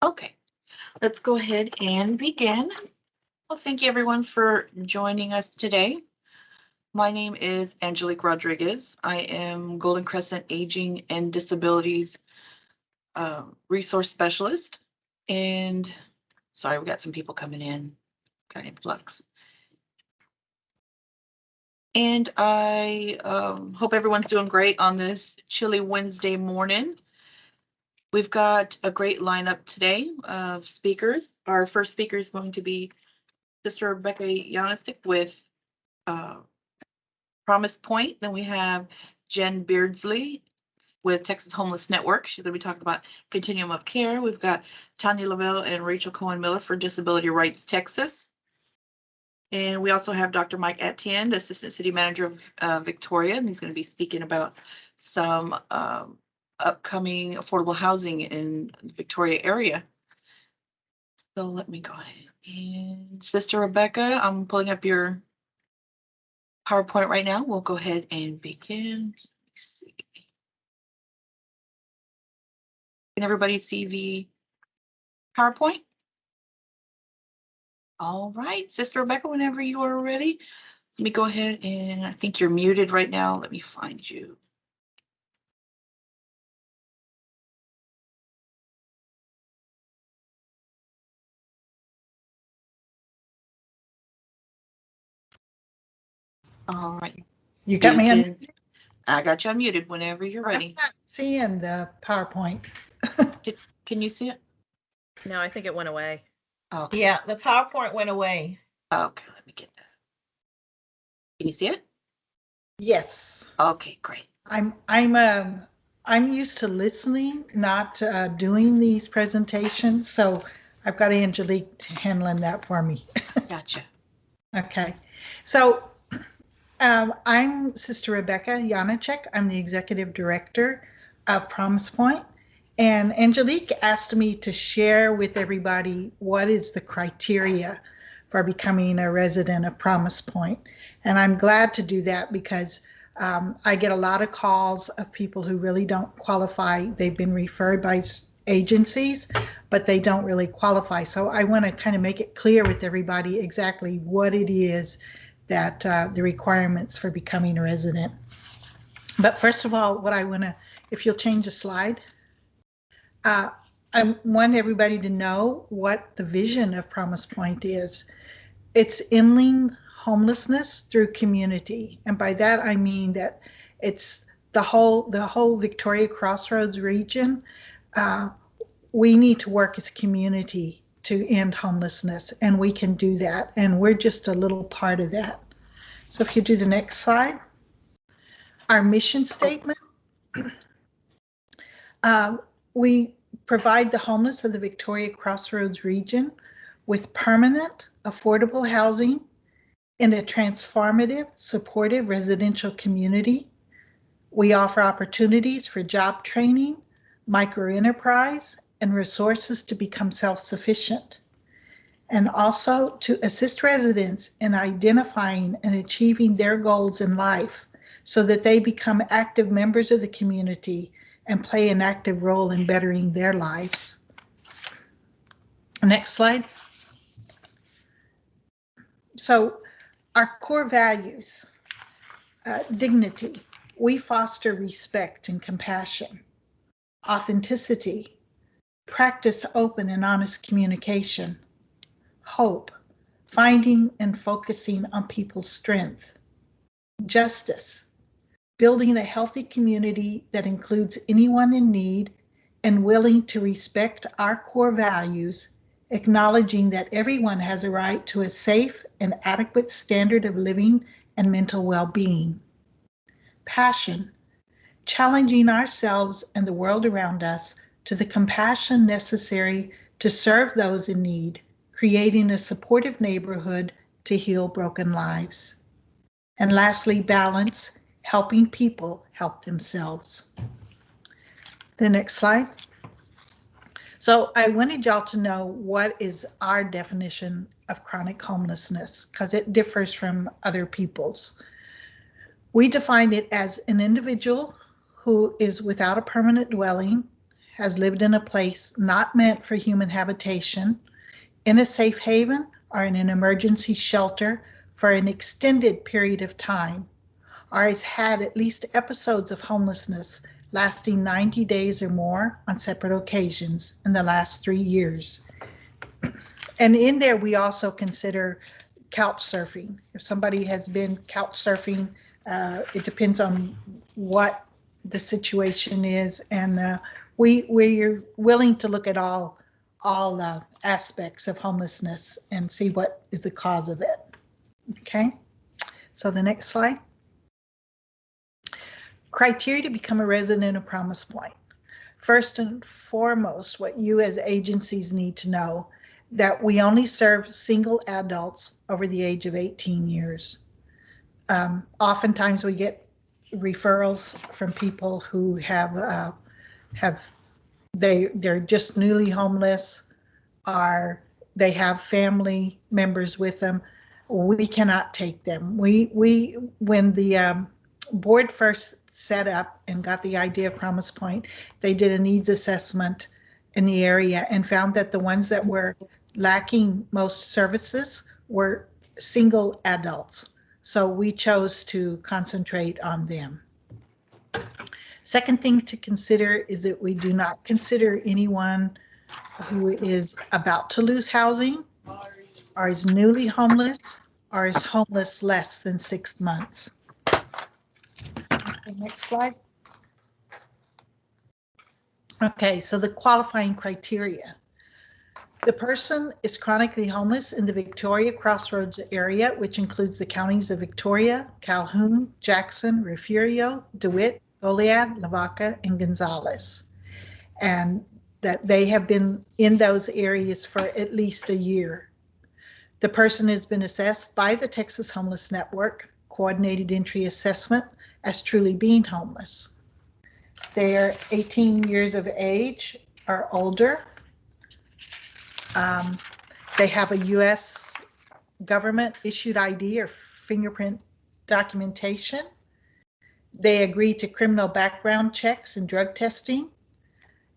Okay, let's go ahead and begin. Well, thank you everyone for joining us today. My name is Angelique Rodriguez. I am Golden Crescent Aging and Disabilities Resource Specialist. And sorry, we got some people coming in, kind of in flux. And I hope everyone's doing great on this chilly Wednesday morning. We've got a great lineup today of speakers. Our first speaker is going to be Sister Rebecca Yanisic with Promise Point. Then we have Jen Beardsley with Texas Homeless Network. She's going to be talking about continuum of care. We've got Tanya Lavelle and Rachel Cohen Miller for Disability Rights Texas. And we also have Dr. Mike Etienne, the Assistant City Manager of Victoria, and he's going to be speaking about some upcoming affordable housing in the Victoria area. So let me go ahead and Sister Rebecca, I'm pulling up your PowerPoint right now. We'll go ahead and begin. Let's see. Can everybody see the PowerPoint? All right, Sister Rebecca, whenever you are ready, let me go ahead and I think you're muted right now. Let me find you. All right. You got me in. I got you unmuted whenever you're ready. I'm not seeing the PowerPoint. Can you see it? No, I think it went away. Okay. Yeah, the PowerPoint went away. Okay, let me get that. Can you see it? Yes. Okay, great. I'm used to listening, not doing these presentations, so I've got Angelique handling that for me. Gotcha. Okay, so I'm Sister Rebecca Yanisic. I'm the Executive Director of Promise Point, and Angelique asked me to share with everybody what is the criteria for becoming a resident of Promise Point. And I'm glad to do that because I get a lot of calls of people who really don't qualify. They've been referred by agencies, but they don't really qualify. So I want to kind of make it clear with everybody exactly what it is that the requirements for becoming a resident. But first of all, what I want to, if you'll change the slide, I want everybody to know what the vision of Promise Point is. It's ending homelessness through community. And by that, I mean that it's the whole Victoria Crossroads region. We need to work as a community to end homelessness, and we can do that. And we're just a little part of that. So if you do the next slide, our mission statement, we provide the homeless of the Victoria Crossroads region with permanent, affordable housing in a transformative, supportive residential community. We offer opportunities for job training, microenterprise, and resources to become self-sufficient, and also to assist residents in identifying and achieving their goals in life so that they become active members of the community and play an active role in bettering their lives. Next slide. So our core values, dignity. We foster respect and compassion, authenticity, practice open and honest communication, hope, finding and focusing on people's strength, justice, building a healthy community that includes anyone in need and willing to respect our core values, acknowledging that everyone has a right to a safe and adequate standard of living and mental well-being. Passion, challenging ourselves and the world around us to the compassion necessary to serve those in need, creating a supportive neighborhood to heal broken lives. And lastly, balance, helping people help themselves. The next slide. So I wanted y'all to know what is our definition of chronic homelessness, because it differs from other people's. We define it as an individual who is without a permanent dwelling, has lived in a place not meant for human habitation, in a safe haven, or in an emergency shelter for an extended period of time, or has had at least episodes of homelessness lasting 90 days or more on separate occasions in the last 3 years. And in there, we also consider couch surfing. If somebody has been couch surfing, it depends on what the situation is, and we're willing to look at all aspects of homelessness and see what is the cause of it. Okay, so the next slide. Criteria to become a resident of Promise Point. First and foremost, what you as agencies need to know, that we only serve single adults over the age of 18 years. Oftentimes we get referrals from people who they're just newly homeless, or they have family members with them. We cannot take them. When the board first set up and got the idea of Promise Point, they did a needs assessment in the area and found that the ones that were lacking most services were single adults. So we chose to concentrate on them. Second thing to consider is that we do not consider anyone who is about to lose housing, or is newly homeless, or is homeless less than 6 months. Okay, next slide. Okay, so the qualifying criteria. The person is chronically homeless in the Victoria Crossroads area, which includes the counties of Victoria, Calhoun, Jackson, Refugio, DeWitt, Goliad, Lavaca, and Gonzales. And that they have been in those areas for at least a year. The person has been assessed by the Texas Homeless Network Coordinated Entry Assessment as truly being homeless. They are 18 years of age or older. They have a U.S. government issued ID or fingerprint documentation. They agree to criminal background checks and drug testing.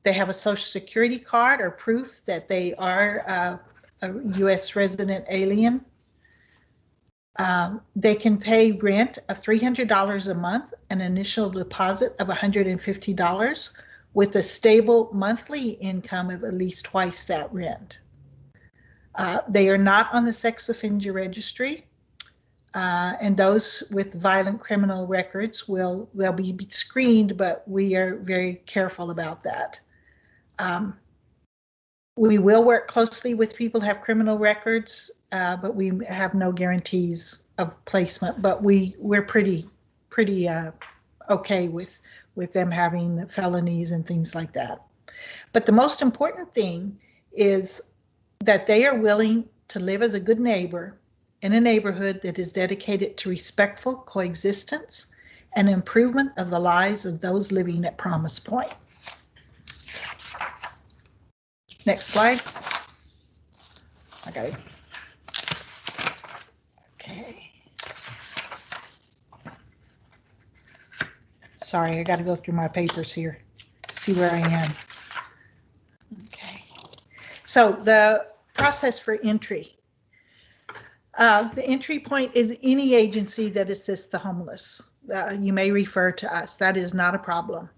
They have a social security card or proof that they are a U.S. resident alien. They can pay rent of $300 a month, an initial deposit of $150 with a stable monthly income of at least twice that rent. They are not on the sex offender registry, and those with violent criminal records they'll be screened, but we are very careful about that. We will work closely with people who have criminal records, but we have no guarantees of placement, but we're pretty okay with them having felonies and things like that. But the most important thing is that they are willing to live as a good neighbor in a neighborhood that is dedicated to respectful coexistence and improvement of the lives of those living at Promise Point. Next slide. I got it. Okay. Sorry, I got to go through my papers here, see where I am. Okay. So the process for entry. The entry point is any agency that assists the homeless. You may refer to us. That is not a problem.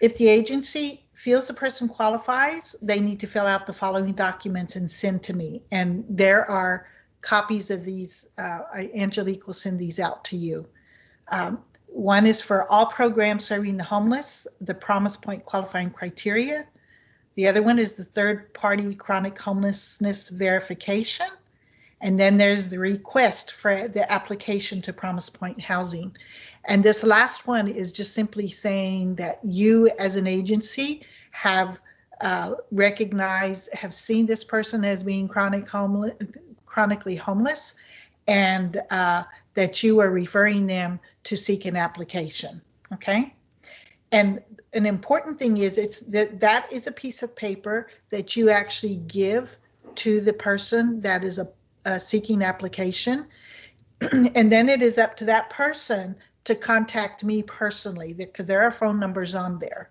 If the agency feels the person qualifies, they need to fill out the following documents and send to me. And there are copies of these. Angelique will send these out to you. One is for all programs serving the homeless, the Promise Point qualifying criteria. The other one is the third-party chronic homelessness verification. And then there's the request for the application to Promise Point housing. And this last one is just simply saying that you as an agency have recognized, have seen this person as being chronically homeless, and that you are referring them to seek an application, okay? And an important thing is that is a piece of paper that you actually give to the person that is seeking application. And then it is up to that person to contact me personally, because there are phone numbers on there.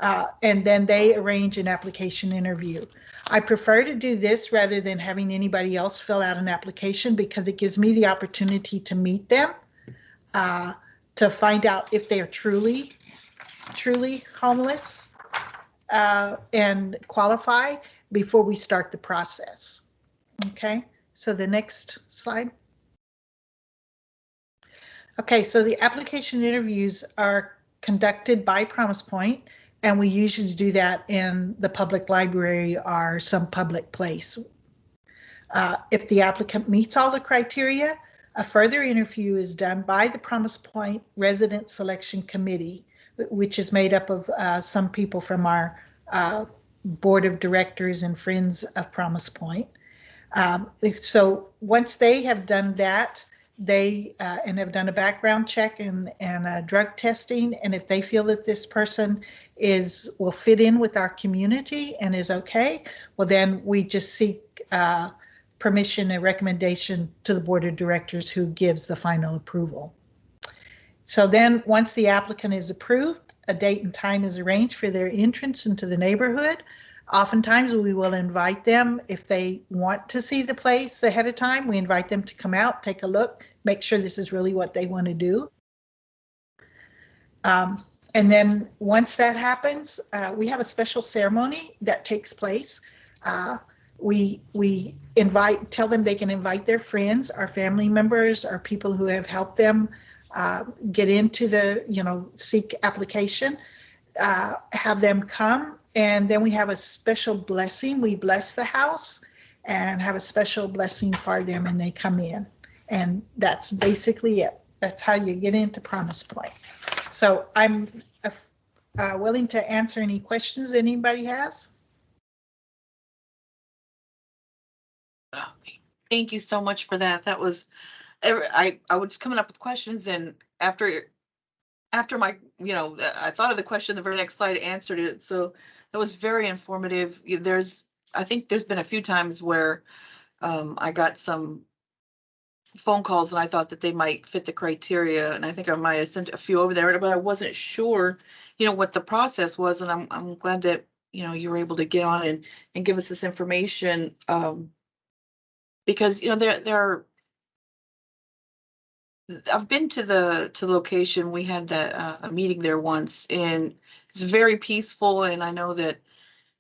and then they arrange an application interview. I prefer to do this rather than having anybody else fill out an application because it gives me the opportunity to meet them, to find out if they are truly homeless and qualify before we start the process. Okay, so the next slide. Okay, so the application interviews are conducted by Promise Point, and we usually do that in the public library or some public place. If the applicant meets all the criteria, a further interview is done by the Promise Point Resident Selection Committee, which is made up of some people from our board of directors and friends of Promise Point. So once they have done that, they and have done a background check and drug testing, and if they feel that this person will fit in with our community and is okay, well then we just seek permission and recommendation to the board of directors, who gives the final approval. So then once the applicant is approved, a date and time is arranged for their entrance into the neighborhood. Oftentimes we will invite them, if they want to see the place ahead of time, we invite them to come out, take a look, make sure this is really what they want to do. And then once that happens, we have a special ceremony that takes place. We tell them they can invite their friends, our family members, or people who have helped them get into the, seek application, have them come. And then we have a special blessing. We bless the house and have a special blessing for them, and they come in. And that's basically it. That's how you get into Promise Point. So I'm willing to answer any questions anybody has. Thank you so much for that. That was, I was coming up with questions, and after my, I thought of the question, the very next slide answered it. So that was very informative. I think there's been a few times where I got some phone calls and I thought that they might fit the criteria, and I think I might have sent a few over there, but I wasn't sure, what the process was, and I'm glad that you were able to get on and give us this information, because I've been to the location. We had a meeting there once, and it's very peaceful, and I know that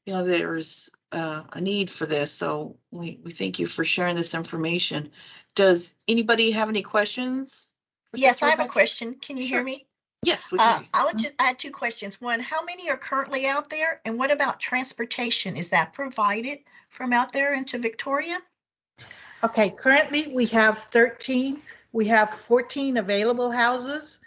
there's a need for this, so we thank you for sharing this information. Does anybody have any questions? Yes, I have a question. Can you hear Sure. me? Yes, we can. I had two questions. One, how many are currently out there? And what about transportation? Is that provided from out there into Victoria? Okay, currently we have 13. We have 14 available houses.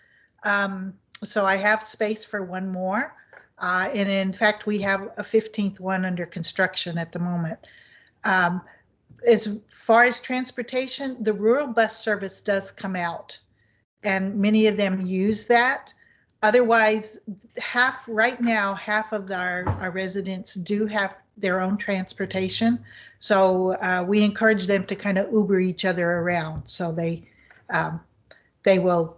So I have space for one more. And in fact, we have a 15th one under construction at the moment. As far as transportation, the rural bus service does come out, and many of them use that. Otherwise, right now, half of our residents do have their own transportation. So we encourage them to kind of Uber each other around. So they will,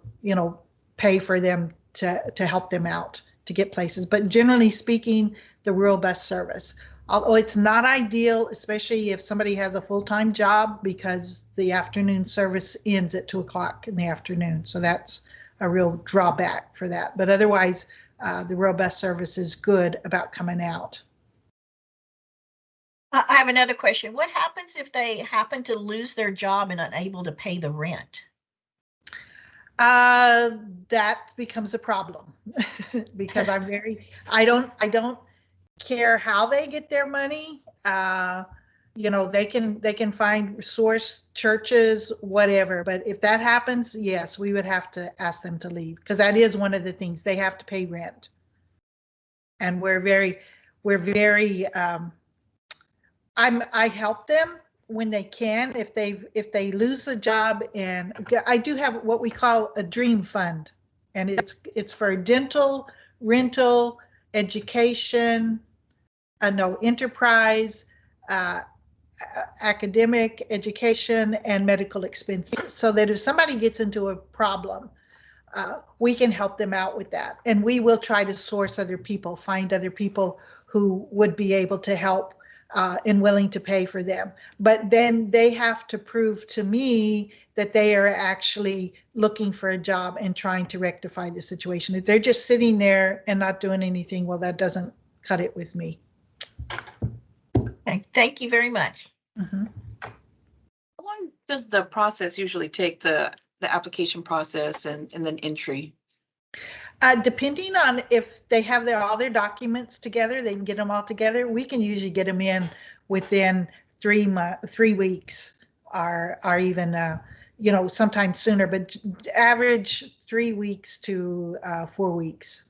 pay for them to help them out to get places. But generally speaking, the rural bus service, although it's not ideal, especially if somebody has a full-time job, because the afternoon service ends at 2:00 in the afternoon. So that's a real drawback for that. But otherwise, the rural bus service is good about coming out. I have another question. What happens if they happen to lose their job and unable to pay the rent? That becomes a problem because I don't care how they get their money. They can find source churches, whatever. But if that happens, yes, we would have to ask them to leave, because that is one of the things. They have to pay rent. And I help them when they can, if they lose the job. And I do have what we call a dream fund, and it's for dental, rental, education, enterprise, academic, education, and medical expenses. So that if somebody gets into a problem, we can help them out with that. And we will try to source other people, find other people who would be able to help and willing to pay for them. But then they have to prove to me that they are actually looking for a job and trying to rectify the situation. If they're just sitting there and not doing anything, well, that doesn't cut it with me. Okay, thank you very much. Mm-hmm. How long does the process usually take, the application process and then entry? Depending on if they have all their documents together, they can get them all together. We can usually get them in within 3 weeks, or even sometimes sooner, but average 3 weeks to 4 weeks.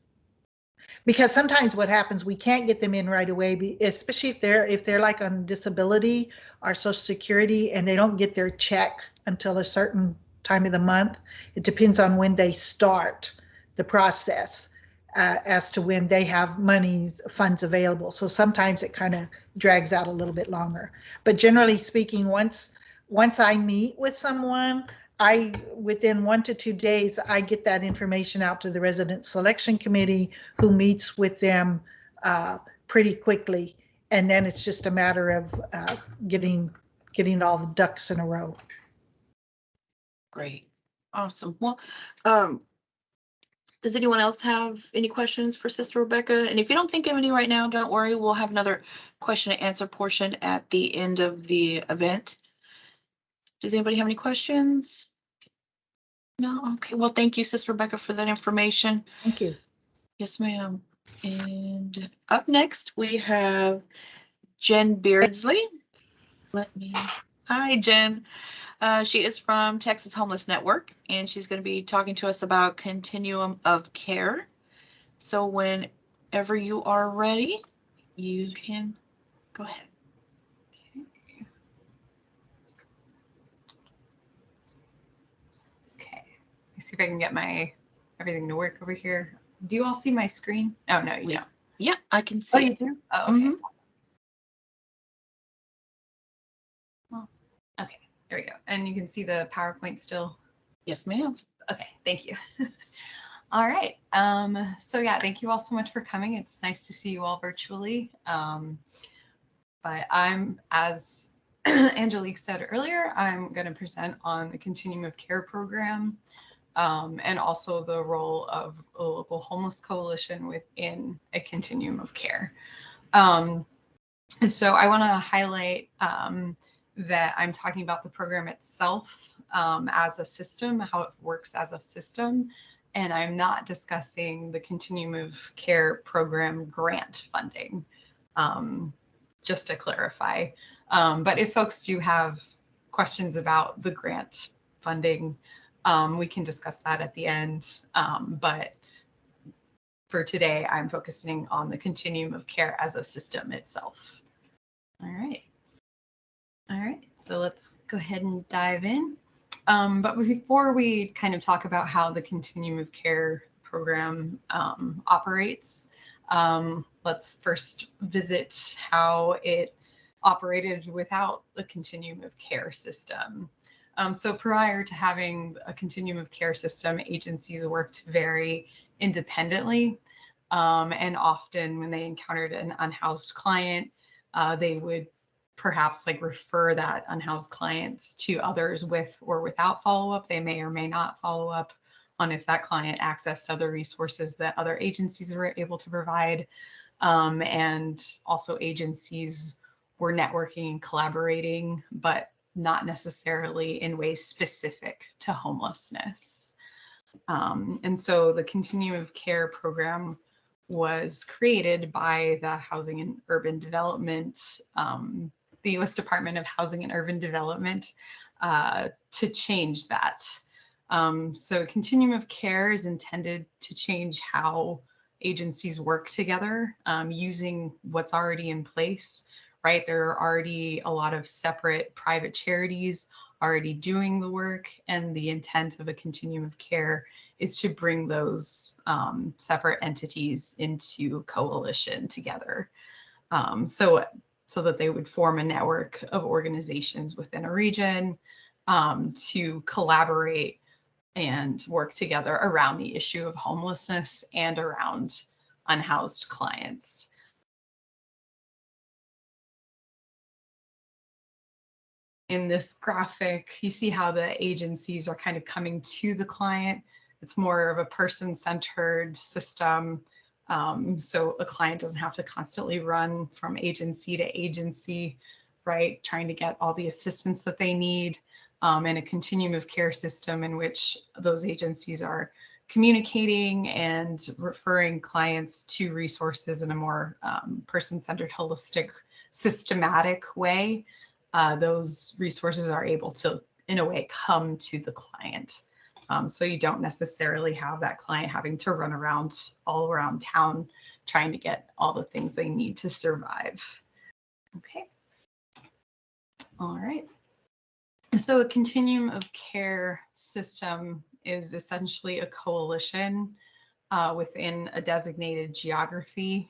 Because sometimes what happens, we can't get them in right away, especially if they're like on disability or Social Security and they don't get their check until a certain time of the month. It depends on when they start the process as to when they have funds available. So sometimes it kind of drags out a little bit longer. But generally speaking, once I meet with someone, within 1 to 2 days, I get that information out to the resident selection committee, who meets with them pretty quickly. And then it's just a matter of getting all the ducks in a row. Great. Awesome. Well, does anyone else have any questions for Sister Rebecca? And if you don't think of any right now, don't worry. We'll have another question and answer portion at the end of the event. Does anybody have any questions? No? Okay. Well, thank you, Sister Rebecca, for that information. Thank you. Yes, ma'am. And up next, we have Jen Beardsley. Hi, Jen. She is from Texas Homeless Network, and she's going to be talking to us about continuum of care. So whenever you are ready, you can go ahead. Okay. Let's see if I can get everything to work over here. Do you all see my screen? Oh, no, you don't. Yeah, I can see. Oh, you do? Oh, okay. Mhm. Well, okay, there we go. And you can see the PowerPoint still? Yes, ma'am. Okay, thank you. All right. So yeah, thank you all so much for coming. It's nice to see you all virtually. But I'm, as Angelique said earlier, I'm going to present on the Continuum of Care program, and also the role of a local homeless coalition within a continuum of care. So I want to highlight that I'm talking about the program itself as a system, how it works as a system, and I'm not discussing the Continuum of Care program grant funding, just to clarify. But if folks do have questions about the grant funding, we can discuss that at the end. But for today, I'm focusing on the Continuum of Care as a system itself. All right. All right, so let's go ahead and dive in. But before we kind of talk about how the Continuum of Care program operates, let's first visit how it operated without the Continuum of Care system. So prior to having a Continuum of Care system, agencies worked very independently. And often when they encountered an unhoused client, they would perhaps refer that unhoused clients to others with or without follow-up. They may or may not follow up on if that client accessed other resources that other agencies were able to provide. And also agencies were networking and collaborating, but not necessarily in ways specific to homelessness. And so the Continuum of Care program was created by the Housing and Urban Development, the U.S. Department of Housing and Urban Development, to change that. So Continuum of Care is intended to change how agencies work together using what's already in place, right? There are already a lot of separate private charities already doing the work, and the intent of a Continuum of Care is to bring those separate entities into coalition together. So that they would form a network of organizations within a region to collaborate and work together around the issue of homelessness and around unhoused clients. In this graphic, you see how the agencies are kind of coming to the client. It's more of a person-centered system. So a client doesn't have to constantly run from agency to agency, right? Trying to get all the assistance that they need, and a continuum of care system in which those agencies are communicating and referring clients to resources in a more person-centered, holistic, systematic way. Those resources are able to, in a way, come to the client. So you don't necessarily have that client having to run around all around town trying to get all the things they need to survive. Okay. All right. So a continuum of care system is essentially a coalition within a designated geography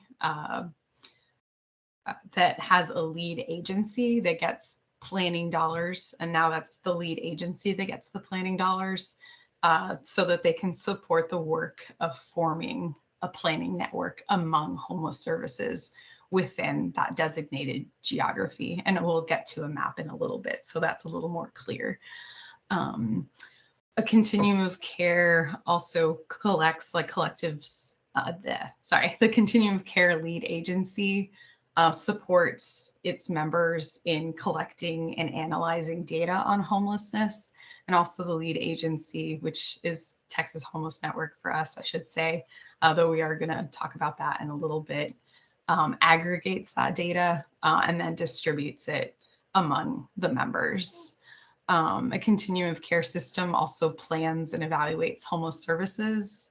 that has a lead agency that gets planning dollars. And now that's the lead agency that gets the planning dollars so that they can support the work of forming a planning network among homeless services within that designated geography. And we'll get to a map in a little bit, so that's a little more clear. A continuum of care also collects like collectives. The continuum of care lead agency supports its members in collecting and analyzing data on homelessness, and also the lead agency, which is Texas Homeless Network for us, I should say, though we are going to talk about that in a little bit, aggregates that data and then distributes it among the members. A continuum of care system also plans and evaluates homeless services.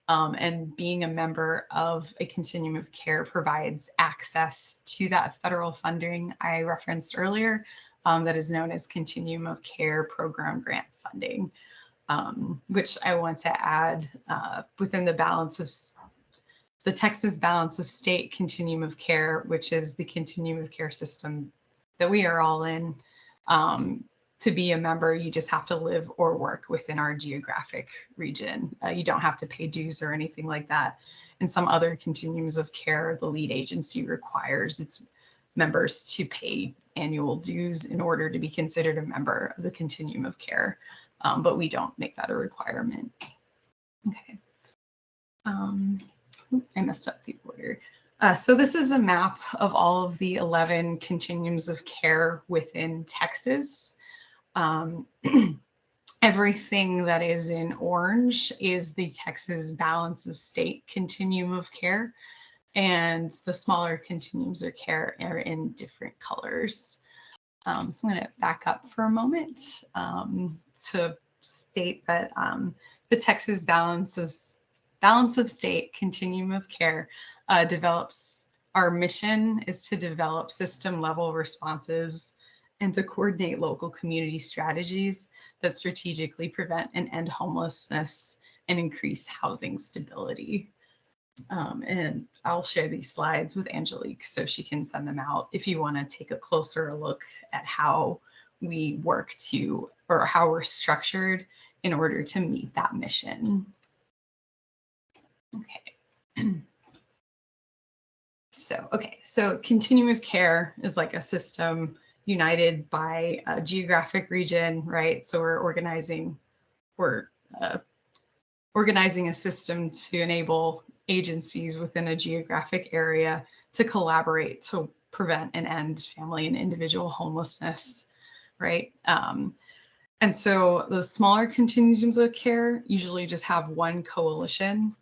And being a member of a continuum of care provides access to that federal funding I referenced earlier that is known as Continuum of Care Program Grant Funding, which I want to add within the Texas Balance of State Continuum of Care, which is the continuum of care system that we are all in. To be a member, you just have to live or work within our geographic region. You don't have to pay dues or anything like that. In some other continuums of care, the lead agency requires its members to pay annual dues in order to be considered a member of the continuum of care, but we don't make that a requirement. Okay. I messed up the order. So this is a map of all of the 11 continuums of care within Texas. Everything that is in orange is the Texas Balance of State Continuum of Care, and the smaller continuums of care are in different colors. So I'm going to back up for a moment to state that the Texas Balance of State Continuum of Care develops, our mission is to develop system level responses and to coordinate local community strategies that strategically prevent and end homelessness and increase housing stability. And I'll share these slides with Angelique so she can send them out if you want to take a closer look at how we work to, or how we're structured in order to meet that mission. Okay. So continuum of care is like a system united by a geographic region, right? So we're organizing a system to enable agencies within a geographic area to collaborate to prevent and end family and individual homelessness, right? And so those smaller continuums of care usually just have one coalition.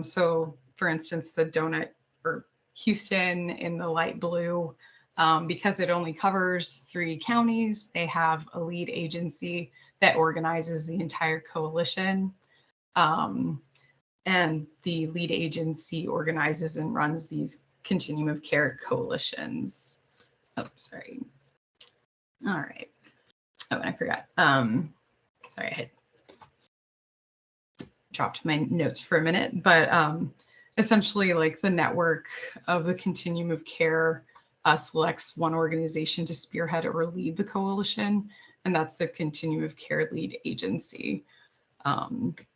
So for instance, the donut or Houston in the light blue, because it only covers 3 counties, they have a lead agency that organizes the entire coalition. And the lead agency organizes and runs these continuum of care coalitions. Oh, sorry. All right. Oh, and I forgot. Sorry, I had dropped my notes for a minute, but essentially like the network of the continuum of care selects one organization to spearhead or lead the coalition, and that's the continuum of care lead agency.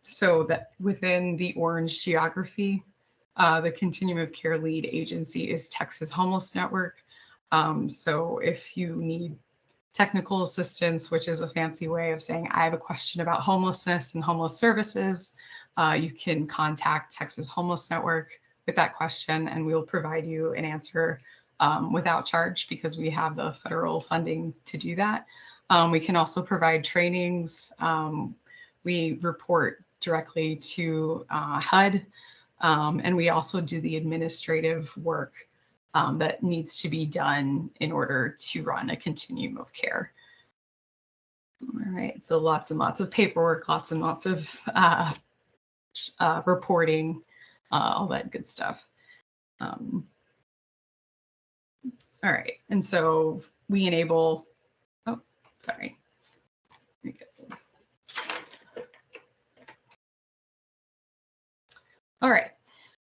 So that within the orange geography, the continuum of care lead agency is Texas Homeless Network. So if you need technical assistance, which is a fancy way of saying I have a question about homelessness and homeless services, you can contact Texas Homeless Network with that question, and we'll provide you an answer without charge because we have the federal funding to do that. We can also provide trainings. We report directly to HUD, and we also do the administrative work that needs to be done in order to run a continuum of care. All right, so lots and lots of paperwork, lots and lots of reporting, all that good stuff. All right, and so we enable, oh, sorry. There we go. All right.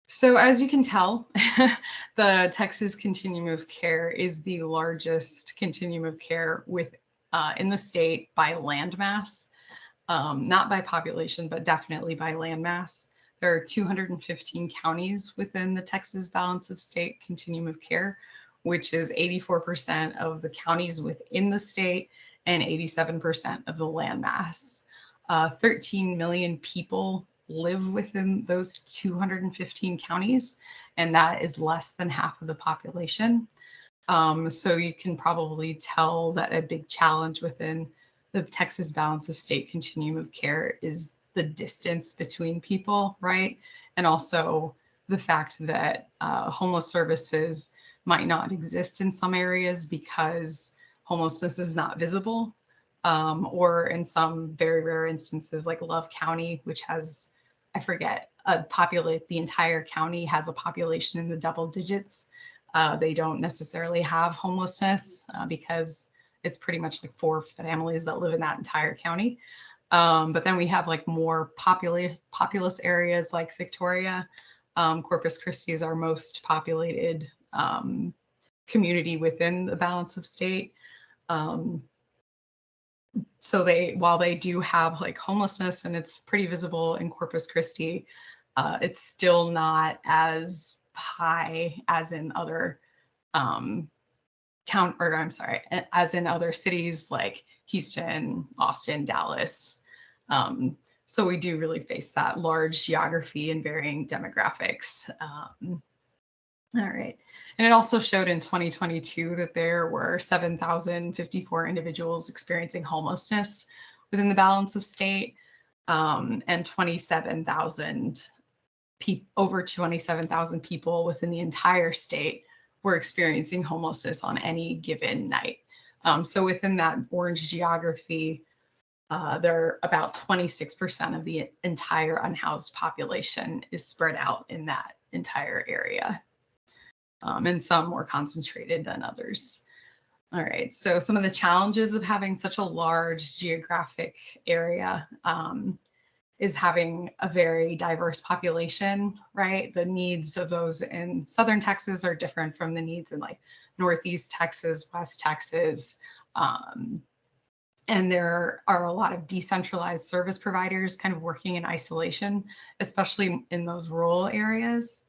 So as you can tell, the Texas Continuum of Care is the largest continuum of care in the state by landmass, not by population, but definitely by landmass. There are 215 counties within the Texas Balance of State Continuum of Care, which is 84% of the counties within the state and 87% of the landmass. 13 million people live within those 215 counties, and that is less than half of the population. So you can probably tell that a big challenge within the Texas Balance of State Continuum of Care is the distance between people, right? And also the fact that homeless services might not exist in some areas because homelessness is not visible, or in some very rare instances like Love County, which has, I forget, the entire county has a population in the double digits. They don't necessarily have homelessness because it's pretty much like 4 families that live in that entire county. But then we have like more populous areas like Victoria. Corpus Christi is our most populated community within the Balance of State. So while they do have like homelessness and it's pretty visible in Corpus Christi, it's still not as high as in other as in other cities like Houston, Austin, Dallas. So we do really face that large geography and varying demographics. All right. And it also showed in 2022 that there were 7,054 individuals experiencing homelessness within the Balance of State, and over 27,000 people within the entire state were experiencing homelessness on any given night. So within that orange geography, there are about 26% of the entire unhoused population is spread out in that entire area. And some more concentrated than others. All right, so some of the challenges of having such a large geographic area is having a very diverse population, right? The needs of those in Southern Texas are different from the needs in like Northeast Texas, West Texas. And there are a lot of decentralized service providers kind of working in isolation, especially in those rural areas.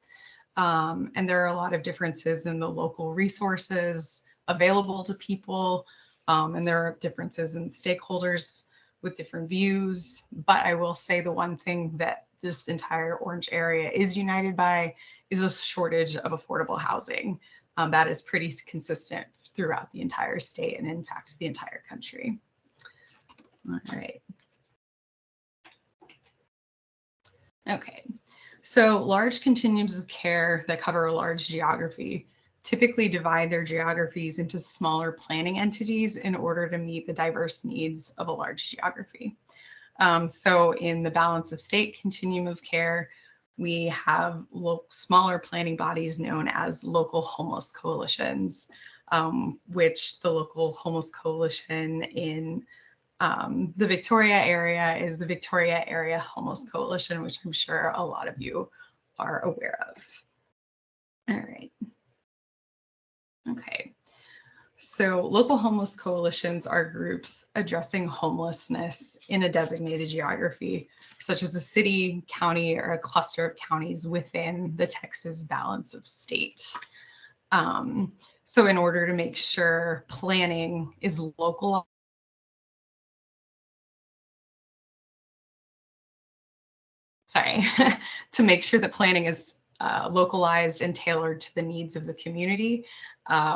And there are a lot of differences in the local resources available to people. And there are differences in stakeholders with different views. But I will say the one thing that this entire orange area is united by is a shortage of affordable housing. That is pretty consistent throughout the entire state and in fact, the entire country. All right. Okay. So large continuums of care that cover a large geography typically divide their geographies into smaller planning entities in order to meet the diverse needs of a large geography. So in the Balance of State Continuum of Care, we have smaller planning bodies known as local homeless coalitions, which the local homeless coalition in the Victoria area is the Victoria Area Homeless Coalition, which I'm sure a lot of you are aware of. All right. Okay. So local homeless coalitions are groups addressing homelessness in a designated geography, such as a city, county, or a cluster of counties within the Texas balance of state. So in order to make sure planning is local, to make sure that planning is localized and tailored to the needs of the community,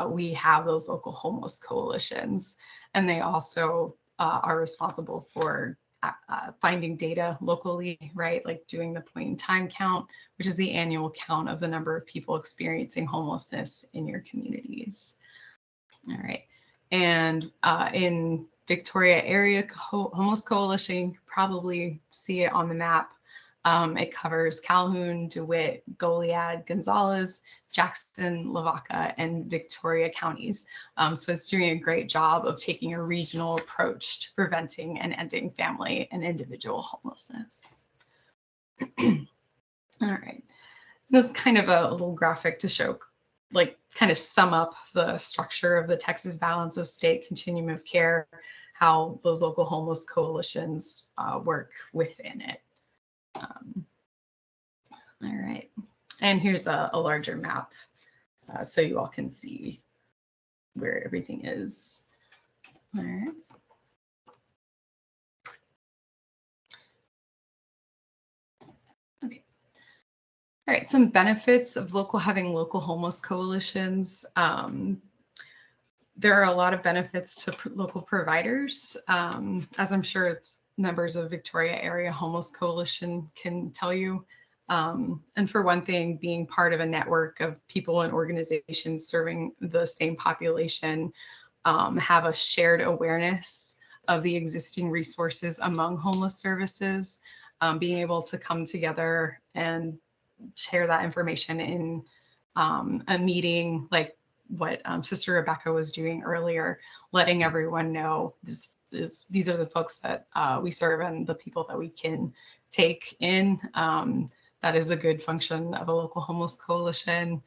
we have those local homeless coalitions. And they also are responsible for finding data locally, right? Like doing the point in time count, which is the annual count of the number of people experiencing homelessness in your communities. All right. And in Victoria Area Homeless Coalition, you can probably see it on the map. It covers Calhoun, DeWitt, Goliad, Gonzales, Jackson, Lavaca, and Victoria counties. So it's doing a great job of taking a regional approach to preventing and ending family and individual homelessness. All right. This is kind of a little graphic to show, like, kind of sum up the structure of the Texas balance of state continuum of care, how those local homeless coalitions work within it. All right, and here's a larger map so you all can see where everything is. All right. Okay. All right, some benefits of having local homeless coalitions. There are a lot of benefits to local providers, as I'm sure it's members of Victoria Area Homeless Coalition can tell you. And for one thing, being part of a network of people and organizations serving the same population, have a shared awareness of the existing resources among homeless services, being able to come together and share that information in a meeting like what Sister Rebecca was doing earlier, letting everyone know these are the folks that we serve and the people that we can take in. That is a good function of a local homeless coalition.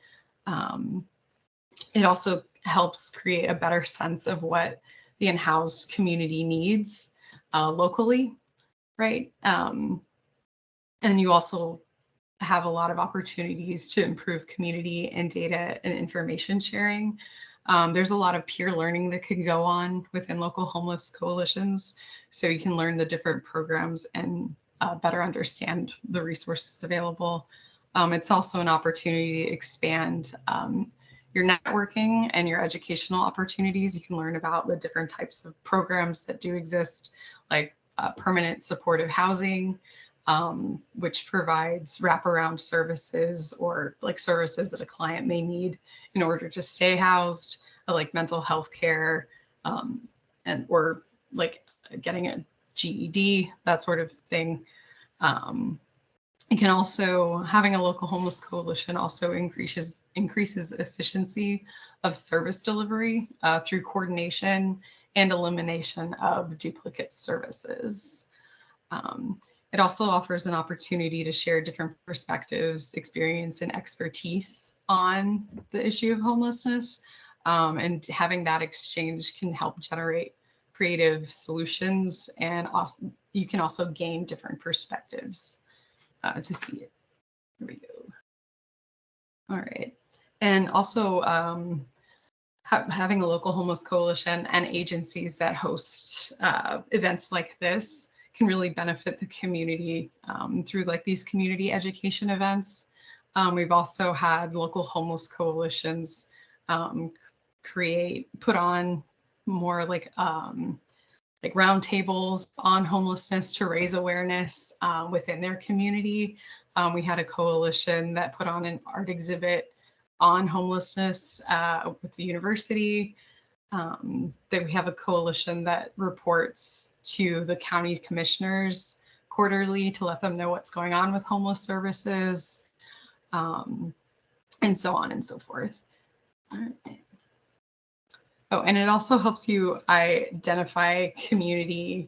It also helps create a better sense of what the unhoused community needs locally, right? And you also have a lot of opportunities to improve community and data and information sharing. There's a lot of peer learning that could go on within local homeless coalitions, so you can learn the different programs and better understand the resources available. It's also an opportunity to expand your networking and your educational opportunities. You can learn about the different types of programs that do exist, like permanent supportive housing, which provides wraparound services or like services that a client may need in order to stay housed, like mental health care, and or like getting a GED, that sort of thing. You can also, having a local homeless coalition also increases efficiency of service delivery through coordination and elimination of duplicate services. It also offers an opportunity to share different perspectives, experience, and expertise on the issue of homelessness. And having that exchange can help generate creative solutions, and also, you can also gain different perspectives to see it. Here we go. All right. And also having a local homeless coalition and agencies that host events like this can really benefit the community through like these community education events. We've also had local homeless coalitions put on more like roundtables on homelessness to raise awareness within their community. We had a coalition that put on an art exhibit on homelessness with the university. That we have a coalition that reports to the county commissioners quarterly to let them know what's going on with homeless services, and so on and so forth. All right. Oh, and it also helps you identify community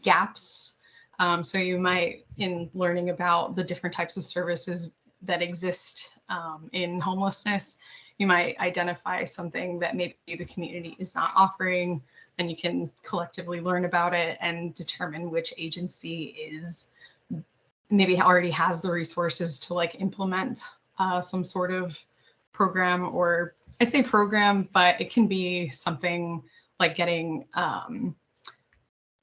gaps. So you might, in learning about the different types of services that exist in homelessness, you might identify something that maybe the community is not offering, and you can collectively learn about it and determine which agency is maybe already has the resources to like implement some sort of program, or I say program, but it can be something like getting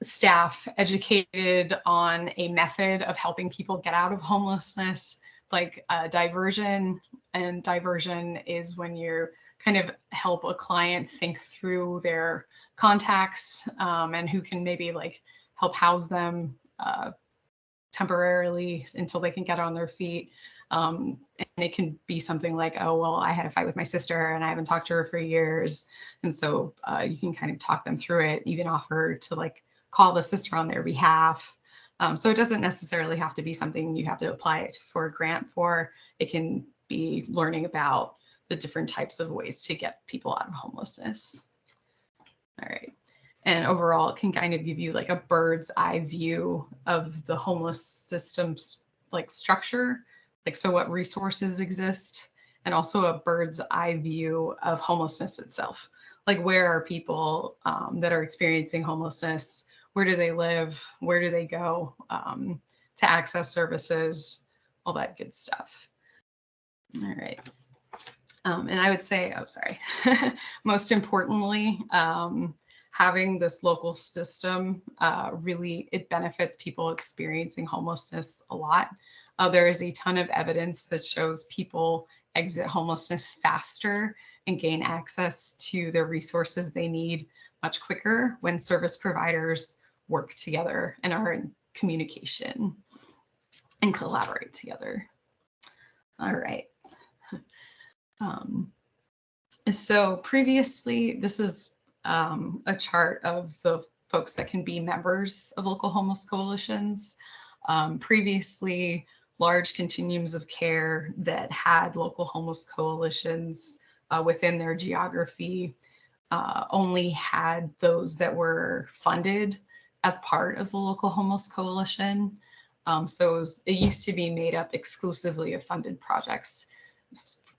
staff educated on a method of helping people get out of homelessness, like diversion. And diversion is when you kind of help a client think through their contacts and who can maybe like help house them temporarily until they can get on their feet. And it can be something like, oh, well, I had a fight with my sister and I haven't talked to her for years. And so you can kind of talk them through it, even offer to like call the sister on their behalf. So it doesn't necessarily have to be something you have to apply it for a grant for. It can be learning about the different types of ways to get people out of homelessness. All right. And overall, it can kind of give you like a bird's eye view of the homeless system's like structure, like so what resources exist, and also a bird's eye view of homelessness itself. Like where are people that are experiencing homelessness? Where do they live? Where do they go to access services? All that good stuff. All right. And I would say, oh, sorry, most importantly, having this local system really, it benefits people experiencing homelessness a lot. There is a ton of evidence that shows people exit homelessness faster and gain access to the resources they need much quicker when service providers work together and are in communication and collaborate together. All right. So previously, this is a chart of the folks that can be members of local homeless coalitions. Previously, large continuums of care that had local homeless coalitions within their geography only had those that were funded as part of the local homeless coalition. So it used to be made up exclusively of funded projects,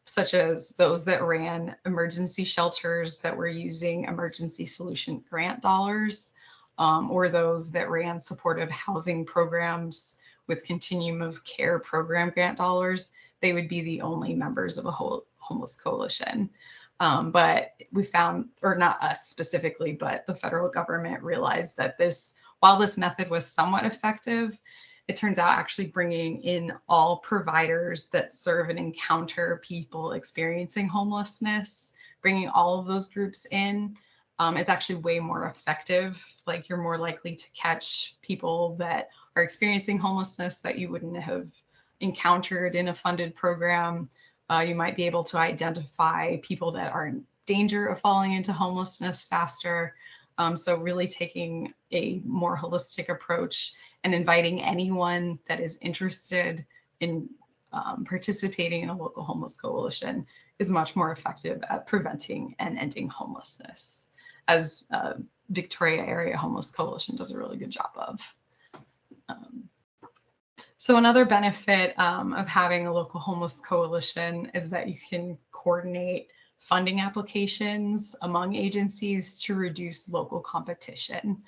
such as those that ran emergency shelters that were using emergency solution grant dollars, or those that ran supportive housing programs with continuum of care program grant dollars. They would be the only members of a homeless coalition. But we found, or not us specifically, but the federal government realized that while this method was somewhat effective, it turns out actually bringing in all providers that serve and encounter people experiencing homelessness, bringing all of those groups in is actually way more effective. Like you're more likely to catch people that are experiencing homelessness that you wouldn't have encountered in a funded program. You might be able to identify people that are in danger of falling into homelessness faster. So really taking a more holistic approach and inviting anyone that is interested in participating in a local homeless coalition is much more effective at preventing and ending homelessness, as Victoria Area Homeless Coalition does a really good job of. So another benefit of having a local homeless coalition is that you can coordinate funding applications among agencies to reduce local competition.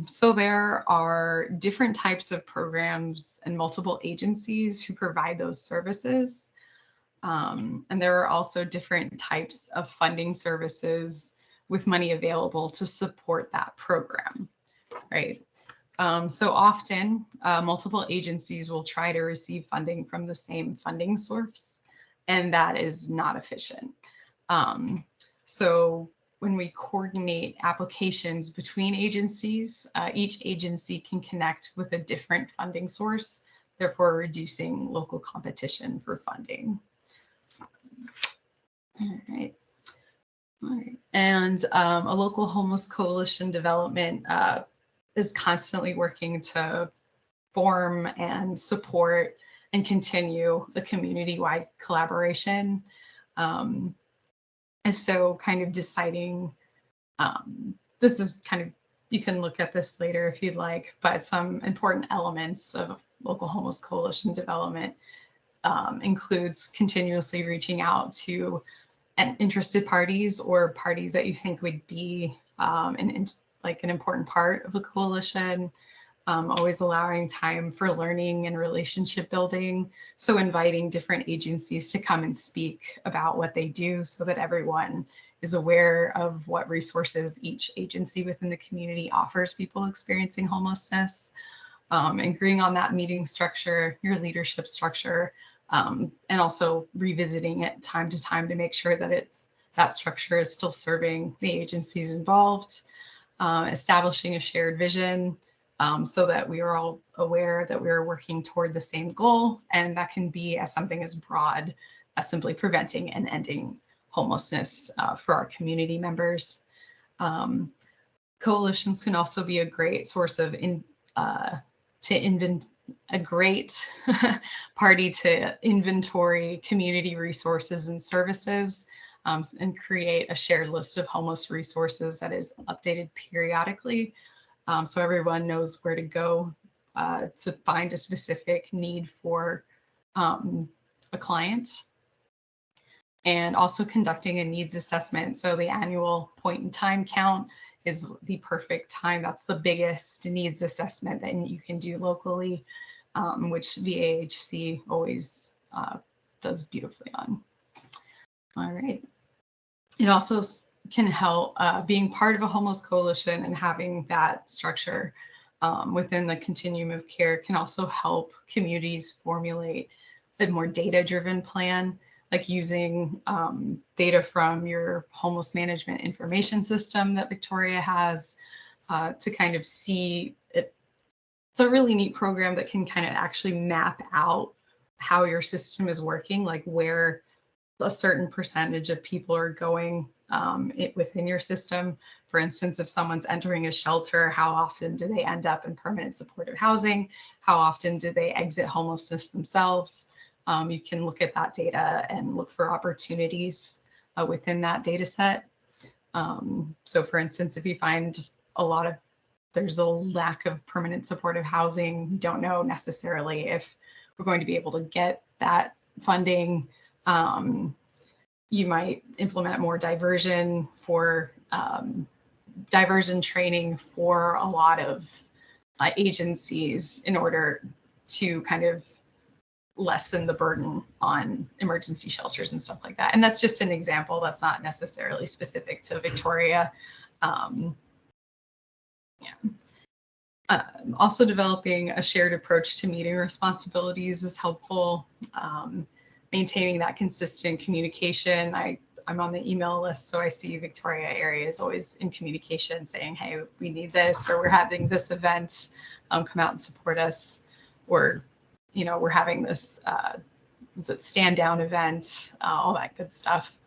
So there are different types of programs and multiple agencies who provide those services. And there are also different types of funding services with money available to support that program, right? So often, multiple agencies will try to receive funding from the same funding source, and that is not efficient. So when we coordinate applications between agencies, each agency can connect with a different funding source, therefore reducing local competition for funding. All right. All right. And a local homeless coalition development is constantly working to form and support and continue the community-wide collaboration. And so kind of deciding, this is kind of, you can look at this later if you'd like, but some important elements of local homeless coalition development includes continuously reaching out to interested parties or parties that you think would be like an important part of the coalition. Always allowing time for learning and relationship building. So inviting different agencies to come and speak about what they do so that everyone is aware of what resources each agency within the community offers people experiencing homelessness. Agreeing on that meeting structure, your leadership structure, and also revisiting it time to time to make sure that that structure is still serving the agencies involved. Establishing a shared vision, so that we are all aware that we are working toward the same goal, and that can be as something as broad as simply preventing and ending homelessness for our community members. Coalitions can also be a great source of a great party to inventory community resources and services, and create a shared list of homeless resources that is updated periodically. So everyone knows where to go to find a specific need for a client. And also conducting a needs assessment. So the annual point in time count is the perfect time. That's the biggest needs assessment that you can do locally, which VAHC always does beautifully on. All right. It also can help being part of a homeless coalition and having that structure within the continuum of care can also help communities formulate a more data-driven plan, like using data from your homeless management information system that Victoria has to kind of see it. It's a really neat program that can kind of actually map out how your system is working, like where a certain percentage of people are going within your system. For instance, if someone's entering a shelter, how often do they end up in permanent supportive housing? How often do they exit homelessness themselves? You can look at that data and look for opportunities within that data set. So for instance, if you find there's a lack of permanent supportive housing, you don't know necessarily if we're going to be able to get that funding. You might implement more diversion training for a lot of agencies in order to kind of lessen the burden on emergency shelters and stuff like that. And that's just an example. That's not necessarily specific to Victoria. Also developing a shared approach to meeting responsibilities is helpful. Maintaining that consistent communication. I'm on the email list, so I see Victoria area is always in communication saying, hey, we need this, or we're having this event, come out and support us, or, we're having this, stand down event, all that good stuff.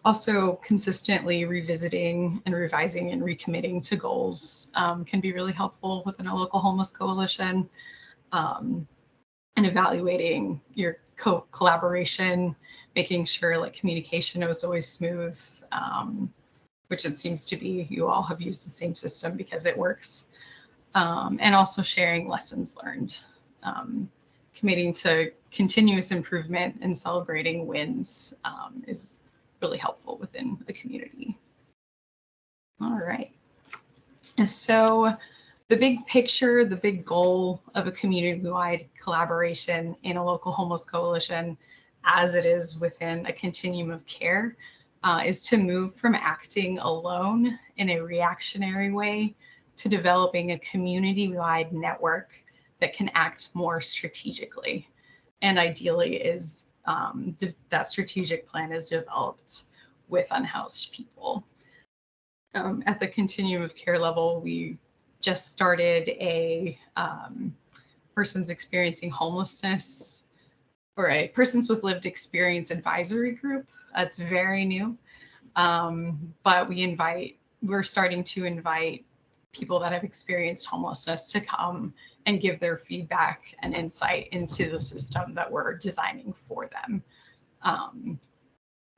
Also consistently revisiting and revising and recommitting to goals can be really helpful within a local homeless coalition. And evaluating your collaboration, making sure like communication is always smooth, which it seems to be. You all have used the same system because it works. And also sharing lessons learned, committing to continuous improvement and celebrating wins is really helpful within a community. All right. So the big picture, the big goal of a community-wide collaboration in a local homeless coalition, as it is within a continuum of care, is to move from acting alone in a reactionary way to developing a community-wide network that can act more strategically. And ideally is that strategic plan is developed with unhoused people. At the continuum of care level, we just started a persons experiencing homelessness or a persons with lived experience advisory group. That's very new. But we're starting to invite people that have experienced homelessness to come and give their feedback and insight into the system that we're designing for them.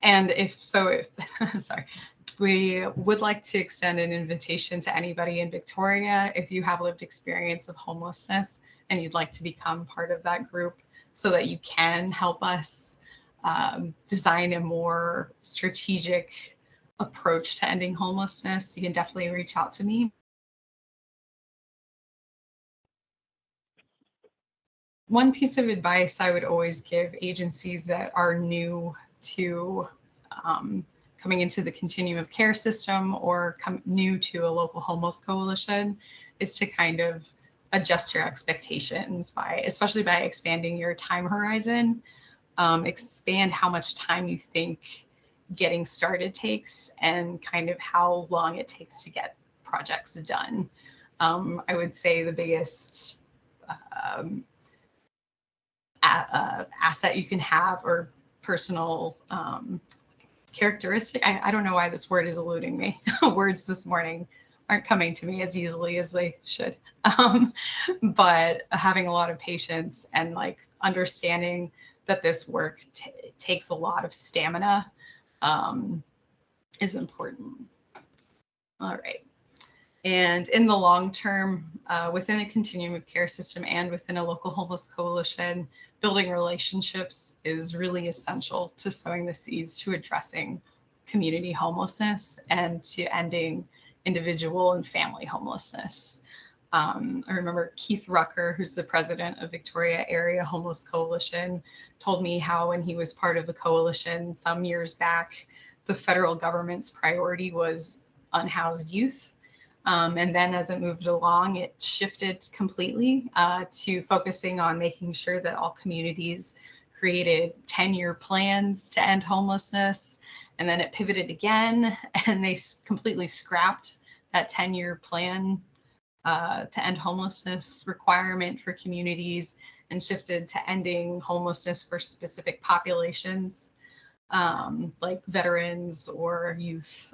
And sorry, we would like to extend an invitation to anybody in Victoria. If you have lived experience of homelessness and you'd like to become part of that group, so that you can help us design a more strategic approach to ending homelessness, you can definitely reach out to me. One piece of advice I would always give agencies that are new to coming into the continuum of care system or new to a local homeless coalition is to kind of adjust your expectations especially by expanding your time horizon. Expand how much time you think getting started takes and kind of how long it takes to get projects done. I would say the biggest asset you can have or personal characteristic. I don't know why this word is eluding me. Words this morning aren't coming to me as easily as they should. But having a lot of patience and like understanding that this work takes a lot of stamina is important. All right. And in the long term, within a continuum of care system and within a local homeless coalition, building relationships is really essential to sowing the seeds to addressing community homelessness and to ending individual and family homelessness. I remember Keith Rucker, who's the president of Victoria Area Homeless Coalition, told me how when he was part of the coalition some years back, the federal government's priority was unhoused youth. And then as it moved along, it shifted completely to focusing on making sure that all communities created 10-year plans to end homelessness. And then it pivoted again, and they completely scrapped that 10-year plan to end homelessness requirement for communities and shifted to ending homelessness for specific populations. Like veterans or youth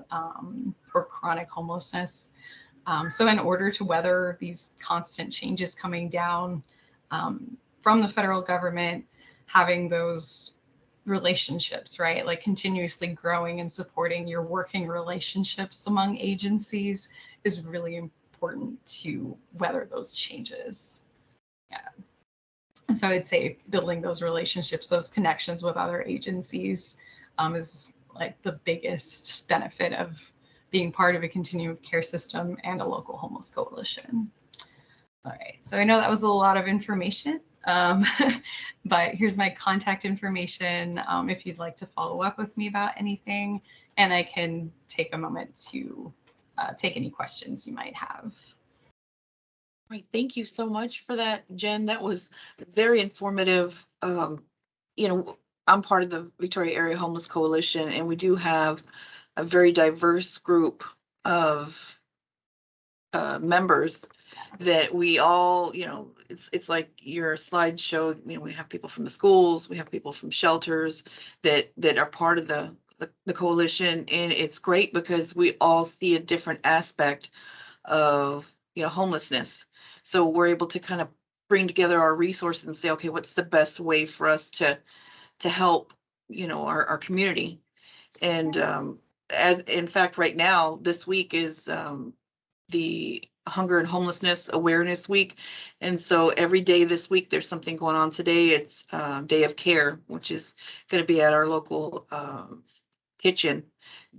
or chronic homelessness. So in order to weather these constant changes coming down from the federal government, having those relationships, right? Like continuously growing and supporting your working relationships among agencies is really important to weather those changes. Yeah. And so I'd say building those relationships, those connections with other agencies is like the biggest benefit of being part of a continuum of care system and a local homeless coalition. All right, so I know that was a lot of information, but here's my contact information if you'd like to follow up with me about anything, and I can take a moment to take any questions you might have. Right. Thank you so much for that, Jen. That was very informative. I'm part of the Victoria Area Homeless Coalition, and we do have a very diverse group of members that we all, it's like your slide showed, we have people from the schools, we have people from shelters that are part of the coalition. And it's great because we all see a different aspect of, homelessness. So we're able to kind of bring together our resources and say, okay, what's the best way for us to help, our community. And as in fact, right now, this week is the Hunger and Homelessness Awareness Week. And so every day this week, there's something going on. Today, it's Day of Care, which is going to be at our local kitchen.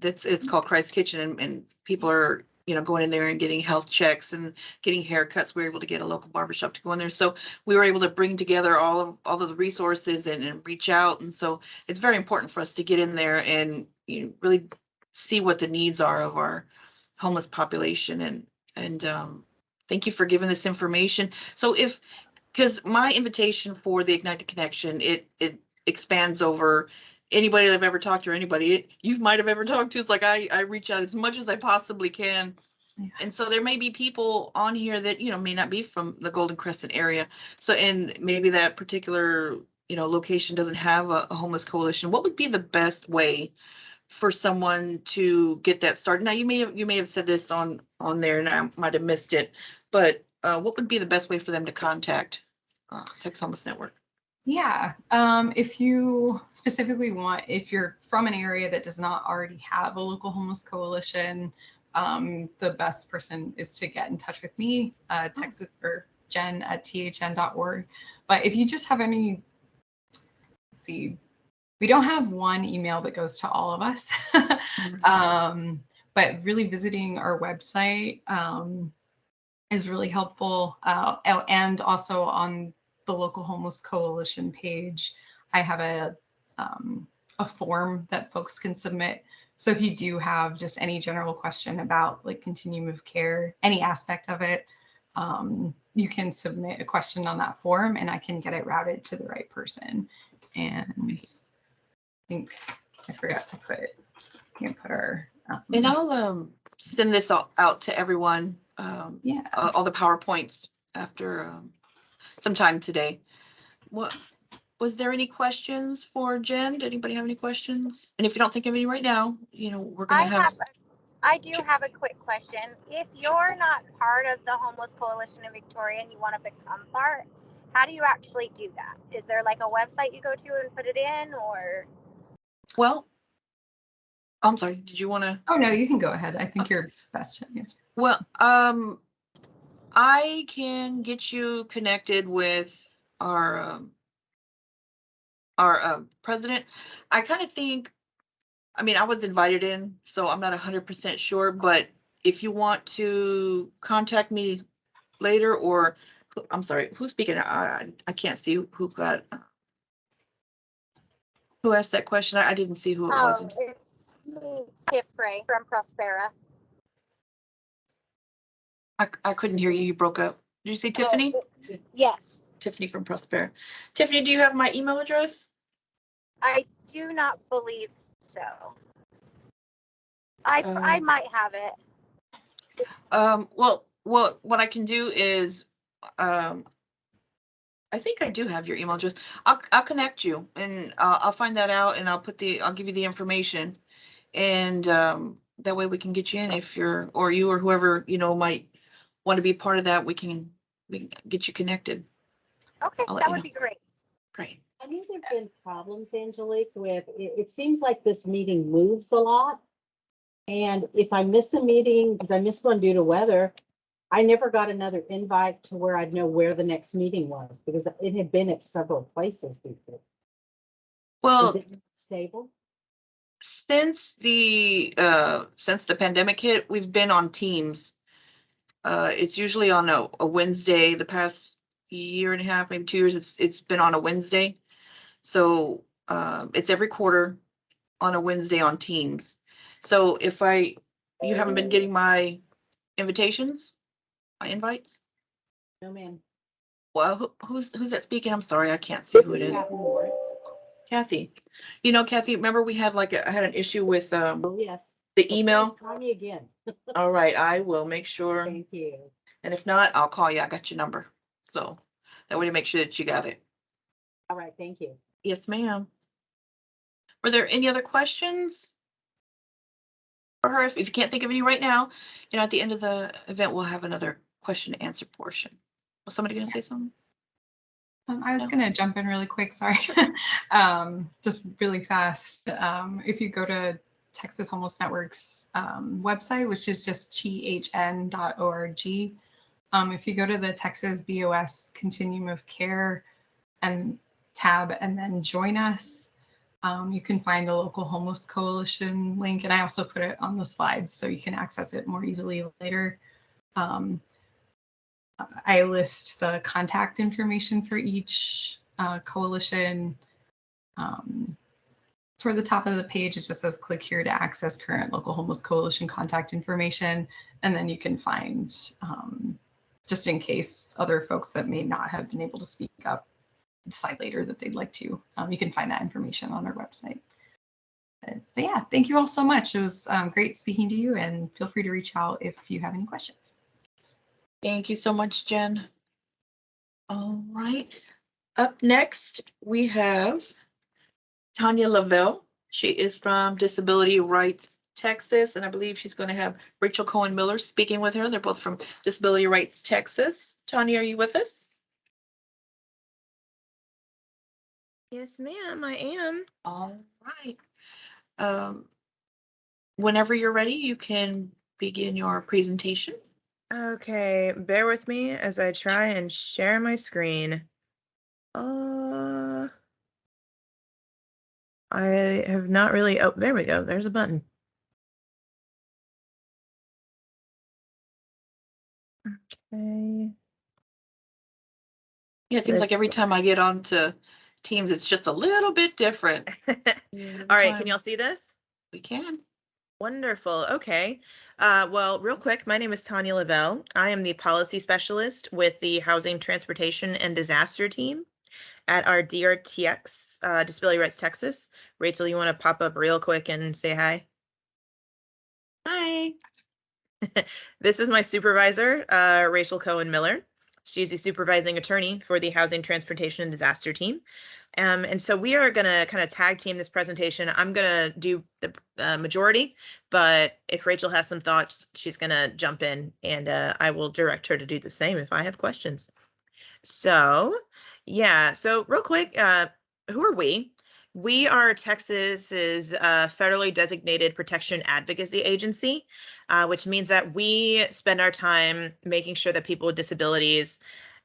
It's called Christ Kitchen, and people are, going in there and getting health checks and getting haircuts. We were able to get a local barbershop to go in there. So we were able to bring together all of the resources and reach out. And so it's very important for us to get in there and really see what the needs are of our homeless population. And thank you for giving this information. So because my invitation for the Ignite the Connection, it expands over anybody that I've ever talked to, or anybody you might have ever talked to. It's like I reach out as much as I possibly can. Yeah. And so there may be people on here that, may not be from the Golden Crescent area. So, and maybe that particular, location doesn't have a homeless coalition. What would be the best way for someone to get that started? Now, you may have said this on there and I might have missed it, but what would be the best way for them to contact Texas Homeless Network? Yeah, if you specifically if you're from an area that does not already have a local homeless coalition, the best person is to get in touch with me, Texas or Jen at thn.org. But if you just have any see. We don't have one email that goes to all of us, but really visiting our website is really helpful. And also on the local homeless coalition page, I have a form that folks can submit. So if you do have just any general question about like continuum of care, any aspect of it, you can submit a question on that form and I can get it routed to the right person. And I think I forgot to put, our. And I'll send this out to everyone. Yeah. All the PowerPoints after sometime today. What was there any questions for Jen? Did anybody have any questions? And if you don't think of any right now, we're gonna have. I do have a quick question. If you're not part of the Homeless Coalition of Victoria and you want to become part, how do you actually do that? Is there like a website you go to and put it in, or? Well, I'm sorry. Did you want to? Oh no, you can go ahead. I think you're best to answer. Well, I can get you connected with our president. I kind of think. I mean, I was invited in, so I'm not 100% sure. But if you want to contact me later, or I'm sorry, who's speaking? I can't see who got. Who asked that question? I didn't see who it was. It's me, Tiff Ray from Prospera. I couldn't hear you. You broke up. Did you say Tiffany? Yes. Tiffany from Prospera. Tiffany, do you have my email address? I do not believe so. I might have it. Well, what I can do is, I think I do have your email address. I'll connect you and I'll find that out and I'll give you the information, and that way we can get you in if you or whoever might want to be part of that. We can get you connected. Okay, that would be great. Great. I think there've been problems, Angelique, with it seems like this meeting moves a lot. And if I miss a meeting, because I missed one due to weather, I never got another invite to where I'd know where the next meeting was, because it had been at several places before. Well, Is it stable? since the pandemic hit, we've been on Teams. It's usually on a Wednesday. The past year and a half, maybe 2 years, it's been on a Wednesday. So it's every quarter on a Wednesday on Teams. So if you haven't been getting my invitations, my invites? No, ma'am. Well, who's that speaking? I'm sorry, I can't see who it is. Kathy Moritz. Kathy. Kathy, remember we had I had an issue with Oh, yes. the email? Try me again. All right, I will make sure. Thank you. And if not, I'll call you. I got your number. So that way to make sure that you got it. All right, thank you. Yes, ma'am. Were there any other questions for her? If you can't think of any right now, at the end of the event, we'll have another question and answer portion. Was somebody going to say something? I was going to jump in really quick. Sorry. Just really fast. If you go to Texas Homeless Network's website, which is just chn.org. If you go to the Texas BOS Continuum of Care and tab and then join us, you can find the local homeless coalition link. And I also put it on the slides so you can access it more easily later. I list the contact information for each coalition. Toward the top of the page, it just says click here to access current local homeless coalition contact information. And then you can find, just in case other folks that may not have been able to speak up decide later that they'd like to, you can find that information on our website. But yeah, thank you all so much. It was great speaking to you, and feel free to reach out if you have any questions. Thank you so much, Jen. All right. Up next, we have Tanya Lavelle. She is from Disability Rights Texas, and I believe she's going to have Rachel Cohen Miller speaking with her. They're both from Disability Rights Texas. Tanya, are you with us? Yes, ma'am, I am. All right. Whenever you're ready, you can begin your presentation. Okay, bear with me as I try and share my screen. I have not really, oh, there we go. There's a button. Okay. Yeah, it seems like Let's- every time I get onto Teams, it's just a little bit different. All right, can y'all see this? We can. Wonderful. Okay. Well, real quick, my name is Tanya Lavelle. I am the policy specialist with the Housing, Transportation, and Disaster team at our DRTX, Disability Rights Texas. Rachel, you want to pop up real quick and say hi? Hi. This is my supervisor, Rachel Cohen Miller. She's the supervising attorney for the Housing, Transportation, and Disaster team. And so we are going to kind of tag team this presentation. I'm going to do the majority, but if Rachel has some thoughts, she's going to jump in, and I will direct her to do the same if I have questions. So, yeah, so real quick, who are we? We are Texas's federally designated protection advocacy agency, which means that we spend our time making sure that people with disabilities,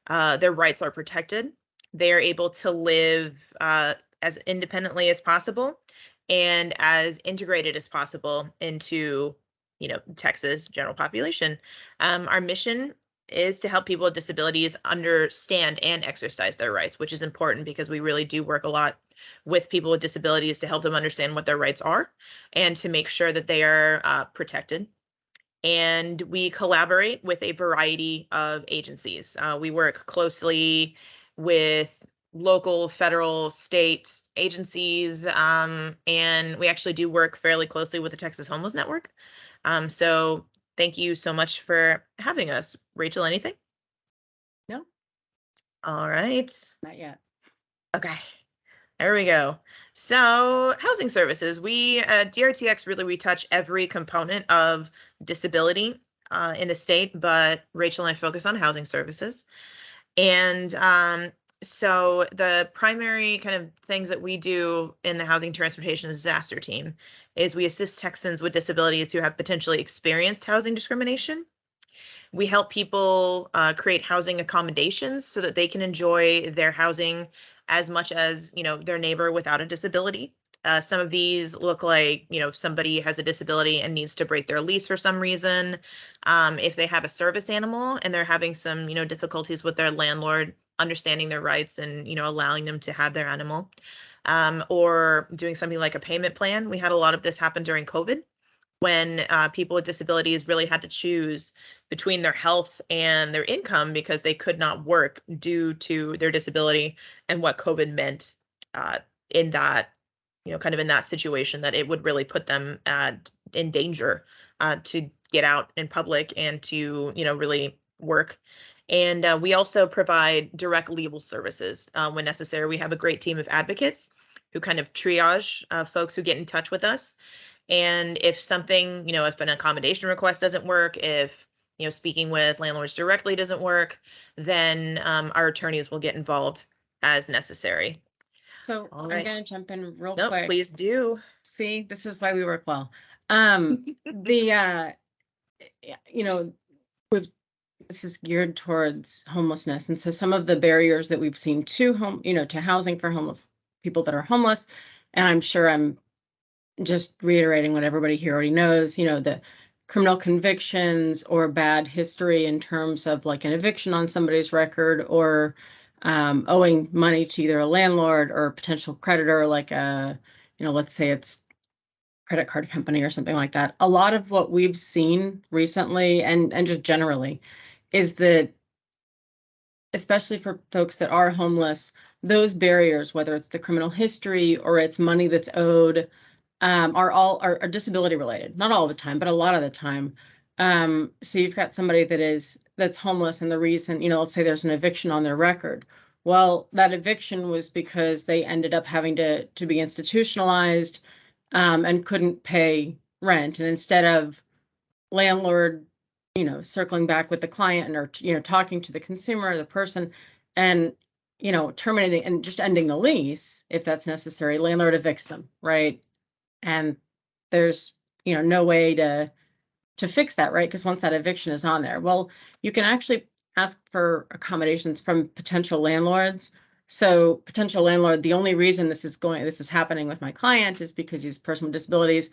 their rights are protected. They are able to live as independently as possible and as integrated as possible into, Texas general population. Our mission is to help people with disabilities understand and exercise their rights, which is important because we really do work a lot with people with disabilities to help them understand what their rights are and to make sure that they are protected. And we collaborate with a variety of agencies. We work closely with local, federal, state agencies, and we actually do work fairly closely with the Texas Homeless Network. So thank you so much for having us. Rachel, anything? No. All right. Not yet. Okay. There we go. So housing services, we at DRTX, really, we touch every component of disability in the state, but Rachel and I focus on housing services. And so the primary kind of things that we do in the Housing, Transportation, and Disaster team is we assist Texans with disabilities who have potentially experienced housing discrimination. We help people create housing accommodations so that they can enjoy their housing as much as, their neighbor without a disability. Some of these look like, somebody has a disability and needs to break their lease for some reason. If they have a service animal and they're having some, difficulties with their landlord understanding their rights and, allowing them to have their animal. Or doing something like a payment plan. We had a lot of this happen during COVID when people with disabilities really had to choose between their health and their income because they could not work due to their disability, and what COVID meant in that, kind of in that situation, that it would really put them in danger to get out in public and to, really work. And we also provide direct legal services when necessary. We have a great team of advocates who kind of triage folks who get in touch with us. And if something, if an accommodation request doesn't work, if, speaking with landlords directly doesn't work, then our attorneys will get involved as necessary. So All I'm right. going to jump in real Nope, quick. please do. See, this is why we work well. The with this is geared towards homelessness, and so some of the barriers that we've seen to to housing for homeless people that are homeless, and I'm sure I'm just reiterating what everybody here already knows, the criminal convictions or bad history in terms of like an eviction on somebody's record, or owing money to either a landlord or a potential creditor, like let's say it's credit card company or something like that. A lot of what we've seen recently and just generally is that, especially for folks that are homeless, those barriers, whether it's the criminal history or it's money that's owed, are disability related. Not all the time, but a lot of the time. So you've got somebody that's homeless, and the reason, let's say there's an eviction on their record. Well, that eviction was because they ended up having to be institutionalized and couldn't pay rent. And instead of landlord, circling back with the client and, or, talking to the consumer, the person, and, terminating and just ending the lease, if that's necessary, landlord evicts them, right? And there's, no way to fix that, right? Because once that eviction is on there, well, you can actually ask for accommodations from potential landlords So potential landlord, the only reason this is happening with my client is because he's a person with disabilities.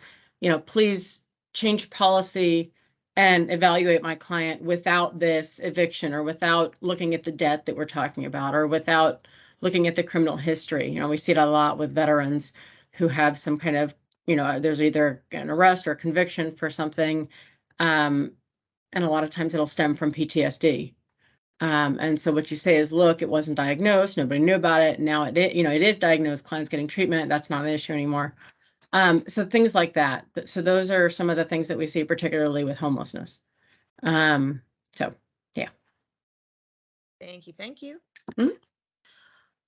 Please change policy and evaluate my client without this eviction, or without looking at the debt that we're talking about, or without looking at the criminal history. We see it a lot with veterans who have some kind of, there's either an arrest or a conviction for something. And a lot of times it'll stem from PTSD. And so what you say is, look, it wasn't diagnosed. Nobody knew about it. Now it is diagnosed. Client's getting treatment. That's not an issue anymore. So things like that. So those are some of the things that we see, particularly with homelessness. So yeah. Thank you. Thank you. Mhm.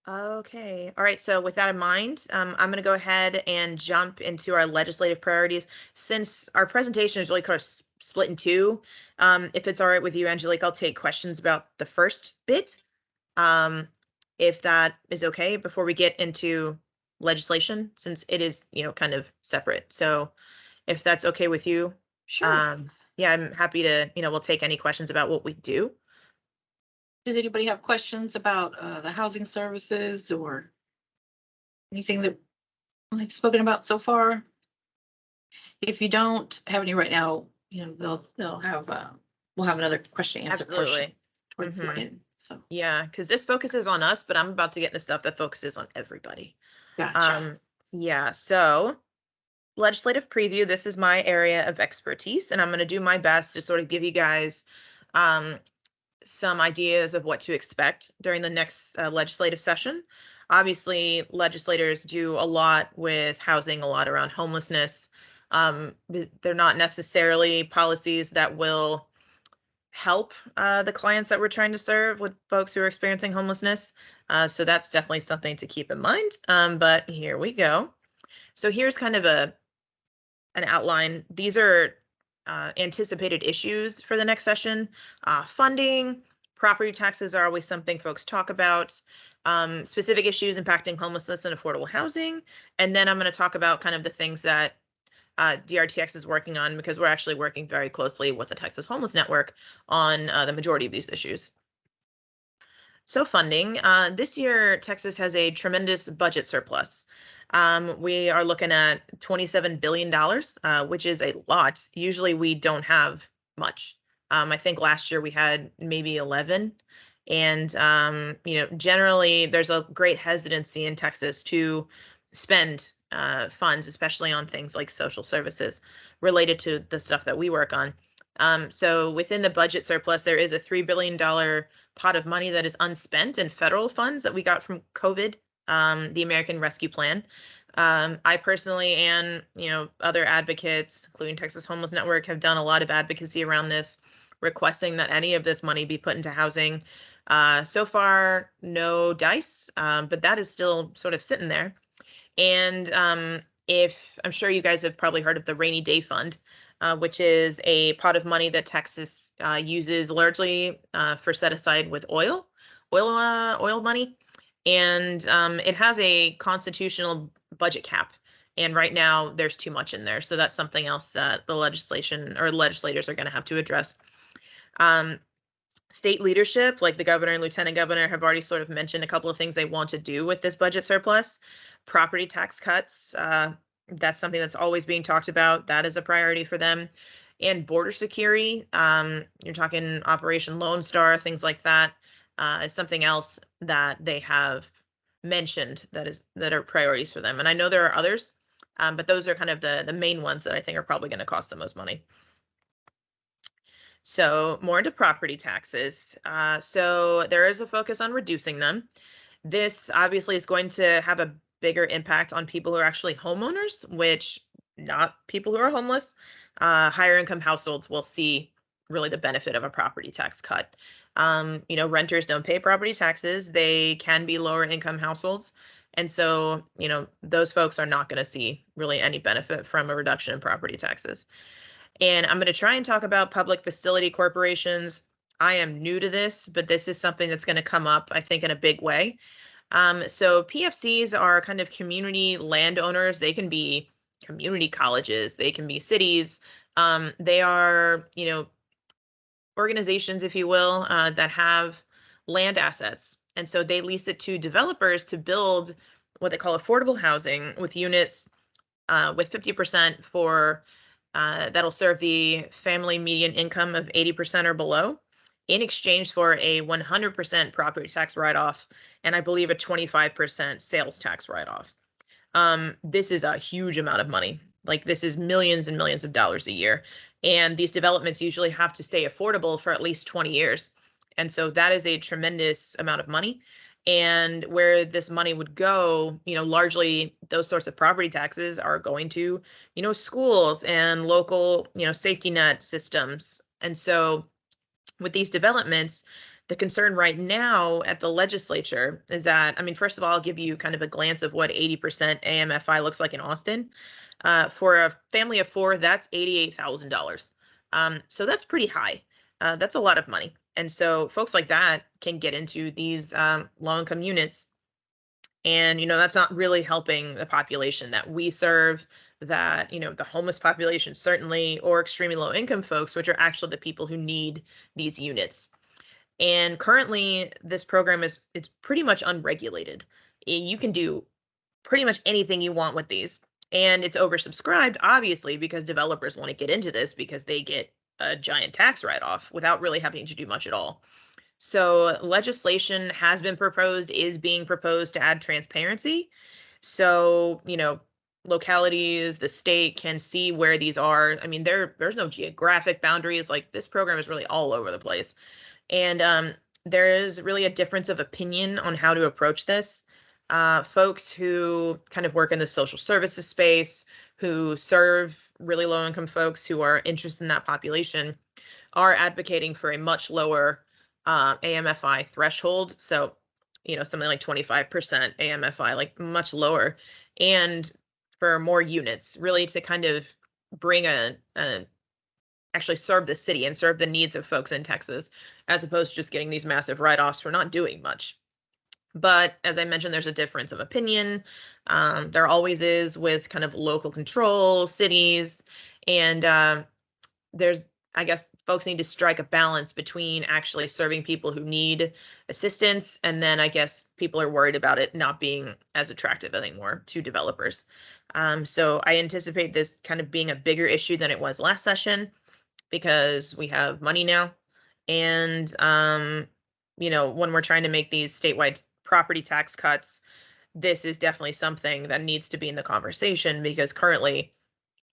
Okay. All right. So with that in mind, I'm going to go ahead and jump into our legislative priorities. Since our presentation is really kind of split in two, if it's all right with you, Angelique, I'll take questions about the first bit, if that is okay, before we get into legislation, since it is, kind of separate. So if that's okay with you, Sure. yeah, I'm happy to, we'll take any questions about what we do. Does anybody have questions about the housing services or anything that we've spoken about so far? If you don't have any right now, they'll have we'll have another question and answer portion Absolutely. towards the Mhm. end. So Yeah, because this focuses on us, but I'm about to get into stuff that focuses on everybody. gotcha. Yeah, so legislative preview, this is my area of expertise, and I'm going to do my best to sort of give you guys some ideas of what to expect during the next legislative session. Obviously, legislators do a lot with housing, a lot around homelessness. They're not necessarily policies that will help the clients that we're trying to serve with folks who are experiencing homelessness. So that's definitely something to keep in mind. But here we go. So here's kind of an outline. These are anticipated issues for the next session. Funding, property taxes are always something folks talk about. Specific issues impacting homelessness and affordable housing. And then I'm going to talk about kind of the things that DRTX is working on, because we're actually working very closely with the Texas Homeless Network on the majority of these issues. So funding, this year, Texas has a tremendous budget surplus. We are looking at $27 billion, which is a lot. Usually we don't have much. I think last year we had maybe 11. And, generally there's a great hesitancy in Texas to spend funds, especially on things like social services related to the stuff that we work on. So within the budget surplus, there is a $3 billion pot of money that is unspent in federal funds that we got from COVID, the American Rescue Plan. I personally and other advocates, including Texas Homeless Network, have done a lot of advocacy around this, requesting that any of this money be put into housing. So far, no dice, but that is still sort of sitting there. And if I'm sure you guys have probably heard of the Rainy Day Fund, which is a pot of money that Texas uses largely for set aside with oil money. And it has a constitutional budget cap. And right now there's too much in there. So that's something else that the legislators are going to have to address. State leadership, like the governor and lieutenant governor, have already sort of mentioned a couple of things they want to do with this budget surplus. Property tax cuts, that's something that's always being talked about. That is a priority for them. And border security, you're talking Operation Lone Star, things like that, is something else that they have mentioned that are priorities for them. And I know there are others, but those are kind of the main ones that I think are probably going to cost the most money. So more into property taxes. So there is a focus on reducing them. This obviously is going to have a bigger impact on people who are actually homeowners, which not people who are homeless. Higher income households will see really the benefit of a property tax cut. Renters don't pay property taxes. They can be lower income households. And so, those folks are not going to see really any benefit from a reduction in property taxes. And I'm going to try and talk about public facility corporations. I am new to this, but this is something that's going to come up, I think, in a big way. So PFCs are kind of community landowners. They can be community colleges. They can be cities. They are, organizations, if you will, that have land assets. And so they lease it to developers to build what they call affordable housing with units with 50% for that'll serve the family median income of 80% or below in exchange for a 100% property tax write-off and I believe a 25% sales tax write-off. This is a huge amount of money. Like this is millions and millions of dollars a year. And these developments usually have to stay affordable for at least 20 years. And so that is a tremendous amount of money. And where this money would go, largely those sorts of property taxes are going to, schools and local, safety net systems. And so with these developments, the concern right now at the legislature is that, I mean, first of all, I'll give you kind of a glance of what 80% AMFI looks like in Austin. For a family of four, that's $88,000. So that's pretty high. That's a lot of money. And so folks like that can get into these low-income units. And, that's not really helping the population that we serve, that, the homeless population certainly, or extremely low income folks, which are actually the people who need these units. And currently this program it's pretty much unregulated. You can do pretty much anything you want with these. And it's oversubscribed, obviously, because developers want to get into this because they get a giant tax write-off without really having to do much at all. So legislation has been proposed, is being proposed to add transparency. So, localities, the state can see where these are. I mean, there's no geographic boundaries. Like this program is really all over the place. And there is really a difference of opinion on how to approach this. Folks who kind of work in the social services space, who serve really low income folks who are interested in that population, are advocating for a much lower AMFI threshold. So, something like 25% AMFI, like much lower, and for more units, really to kind of bring actually serve the city and serve the needs of folks in Texas, as opposed to just getting these massive write-offs for not doing much. But as I mentioned, there's a difference of opinion. There always is with kind of local control, cities, and I guess folks need to strike a balance between actually serving people who need assistance, and then I guess people are worried about it not being as attractive anymore to developers. So I anticipate this kind of being a bigger issue than it was last session because we have money now. And, when we're trying to make these statewide property tax cuts, this is definitely something that needs to be in the conversation because currently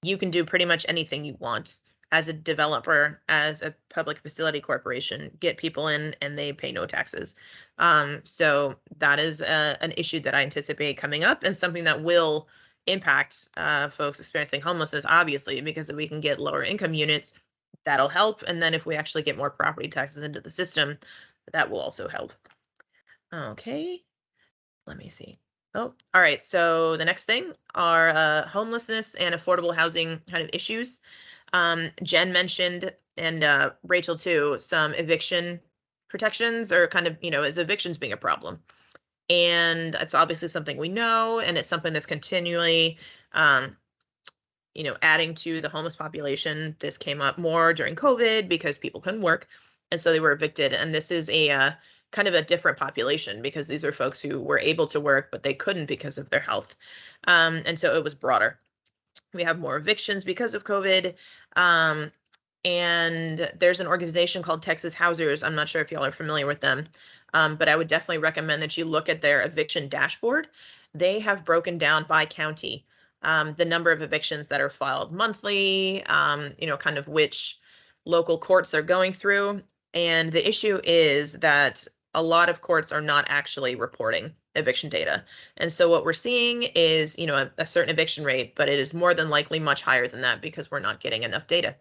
you can do pretty much anything you want as a developer, as a public facility corporation, get people in and they pay no taxes. So that is an issue that I anticipate coming up and something that will impact folks experiencing homelessness, obviously, because if we can get lower income units, that'll help. And then if we actually get more property taxes into the system, that will also help. Okay, let me see. Oh, all right. So the next thing are homelessness and affordable housing kind of issues. Jen mentioned, and Rachel too, some eviction protections or kind of, is evictions being a problem? And it's obviously something we know, and it's something that's continually, adding to the homeless population. This came up more during COVID because people couldn't work, and so they were evicted. And this is a kind of a different population because these are folks who were able to work, but they couldn't because of their health. And so it was broader. We have more evictions because of COVID. And there's an organization called Texas Housers. I'm not sure if y'all are familiar with them, but I would definitely recommend that you look at their eviction dashboard. They have broken down by county the number of evictions that are filed monthly, kind of which local courts they're going through. And the issue is that a lot of courts are not actually reporting eviction data. And so what we're seeing is, a certain eviction rate, but it is more than likely much higher than that because we're not getting enough data.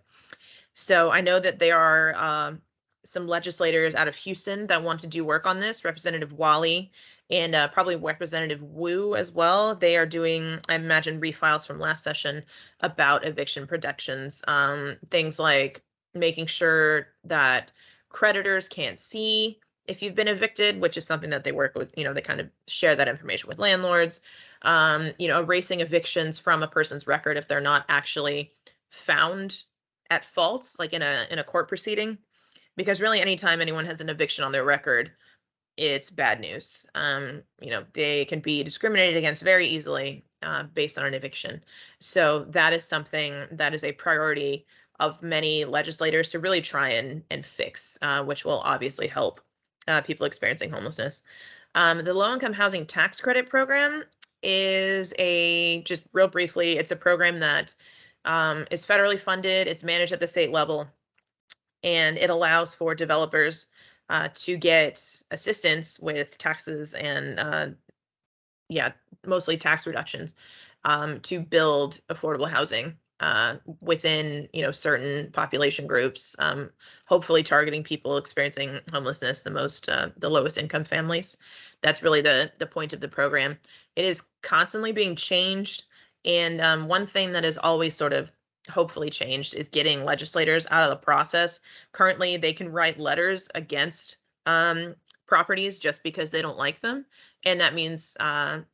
So I know that there are some legislators out of Houston that want to do work on this, Representative Wally and probably Representative Wu as well. They are doing, I imagine, refiles from last session about eviction protections, things like making sure that creditors can't see if you've been evicted, which is something that they work with, they kind of share that information with landlords, erasing evictions from a person's record if they're not actually found at fault, like in a court proceeding, because really anytime anyone has an eviction on their record, it's bad news. They can be discriminated against very easily based on an eviction. So that is something that is a priority of many legislators to really try and fix, which will obviously help people experiencing homelessness. The low-income housing tax credit program is just real briefly, it's a program that is federally funded. It's managed at the state level, and it allows for developers to get assistance with taxes and mostly tax reductions to build affordable housing within certain population groups, hopefully targeting people experiencing homelessness, the lowest income families. That's really the point of the program. It is constantly being changed, and one thing that is always sort of hopefully changed is getting legislators out of the process. Currently, they can write letters against properties just because they don't like them, and that means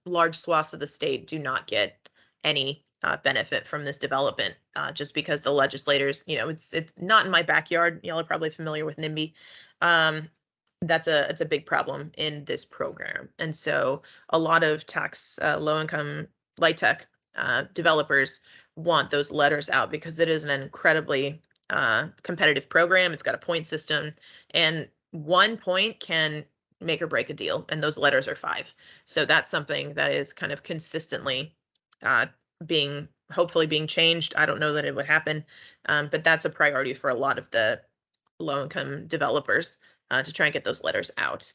large swaths of the state do not get any benefit from this development just because the legislators, it's not in my backyard. Y'all are probably familiar with NIMBY. It's a big problem in this program, and so a lot of low-income light tech developers want those letters out because it is an incredibly competitive program. It's got a point system, and 1 point can make or break a deal, and those letters are 5. So that's something that is kind of consistently hopefully being changed. I don't know that it would happen, but that's a priority for a lot of the low-income developers to try and get those letters out.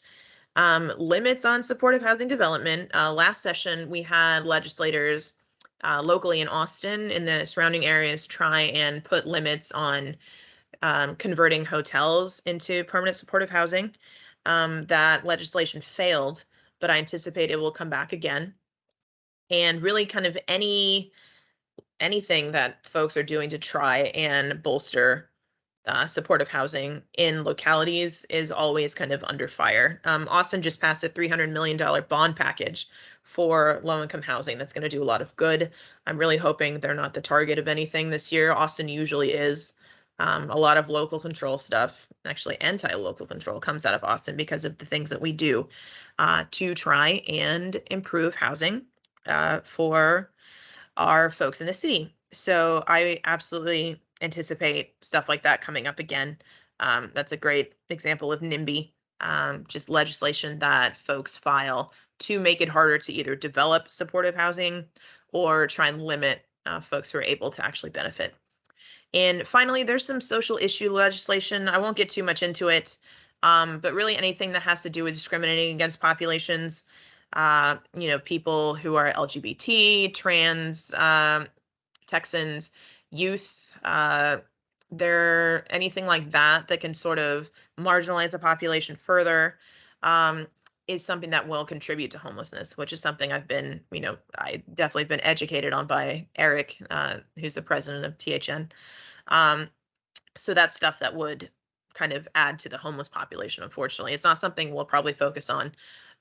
Limits on supportive housing development. Last session, we had legislators locally in Austin in the surrounding areas try and put limits on converting hotels into permanent supportive housing. That legislation failed, but I anticipate it will come back again. And really kind of anything that folks are doing to try and bolster supportive housing in localities is always kind of under fire. Austin just passed a $300 million bond package for low-income housing. That's going to do a lot of good. I'm really hoping they're not the target of anything this year. Austin usually is. A lot of local control stuff, actually anti-local control, comes out of Austin because of the things that we do to try and improve housing for our folks in the city. So I absolutely anticipate stuff like that coming up again. That's a great example of NIMBY, just legislation that folks file to make it harder to either develop supportive housing or try and limit folks who are able to actually benefit. And finally, there's some social issue legislation. I won't get too much into it, but really anything that has to do with discriminating against populations, people who are LGBT, trans, Texans, youth, anything like that can sort of marginalize a population further, is something that will contribute to homelessness, which is something I definitely been educated on by Eric, who's the president of THN. So that's stuff that would kind of add to the homeless population. Unfortunately, it's not something we'll probably focus on,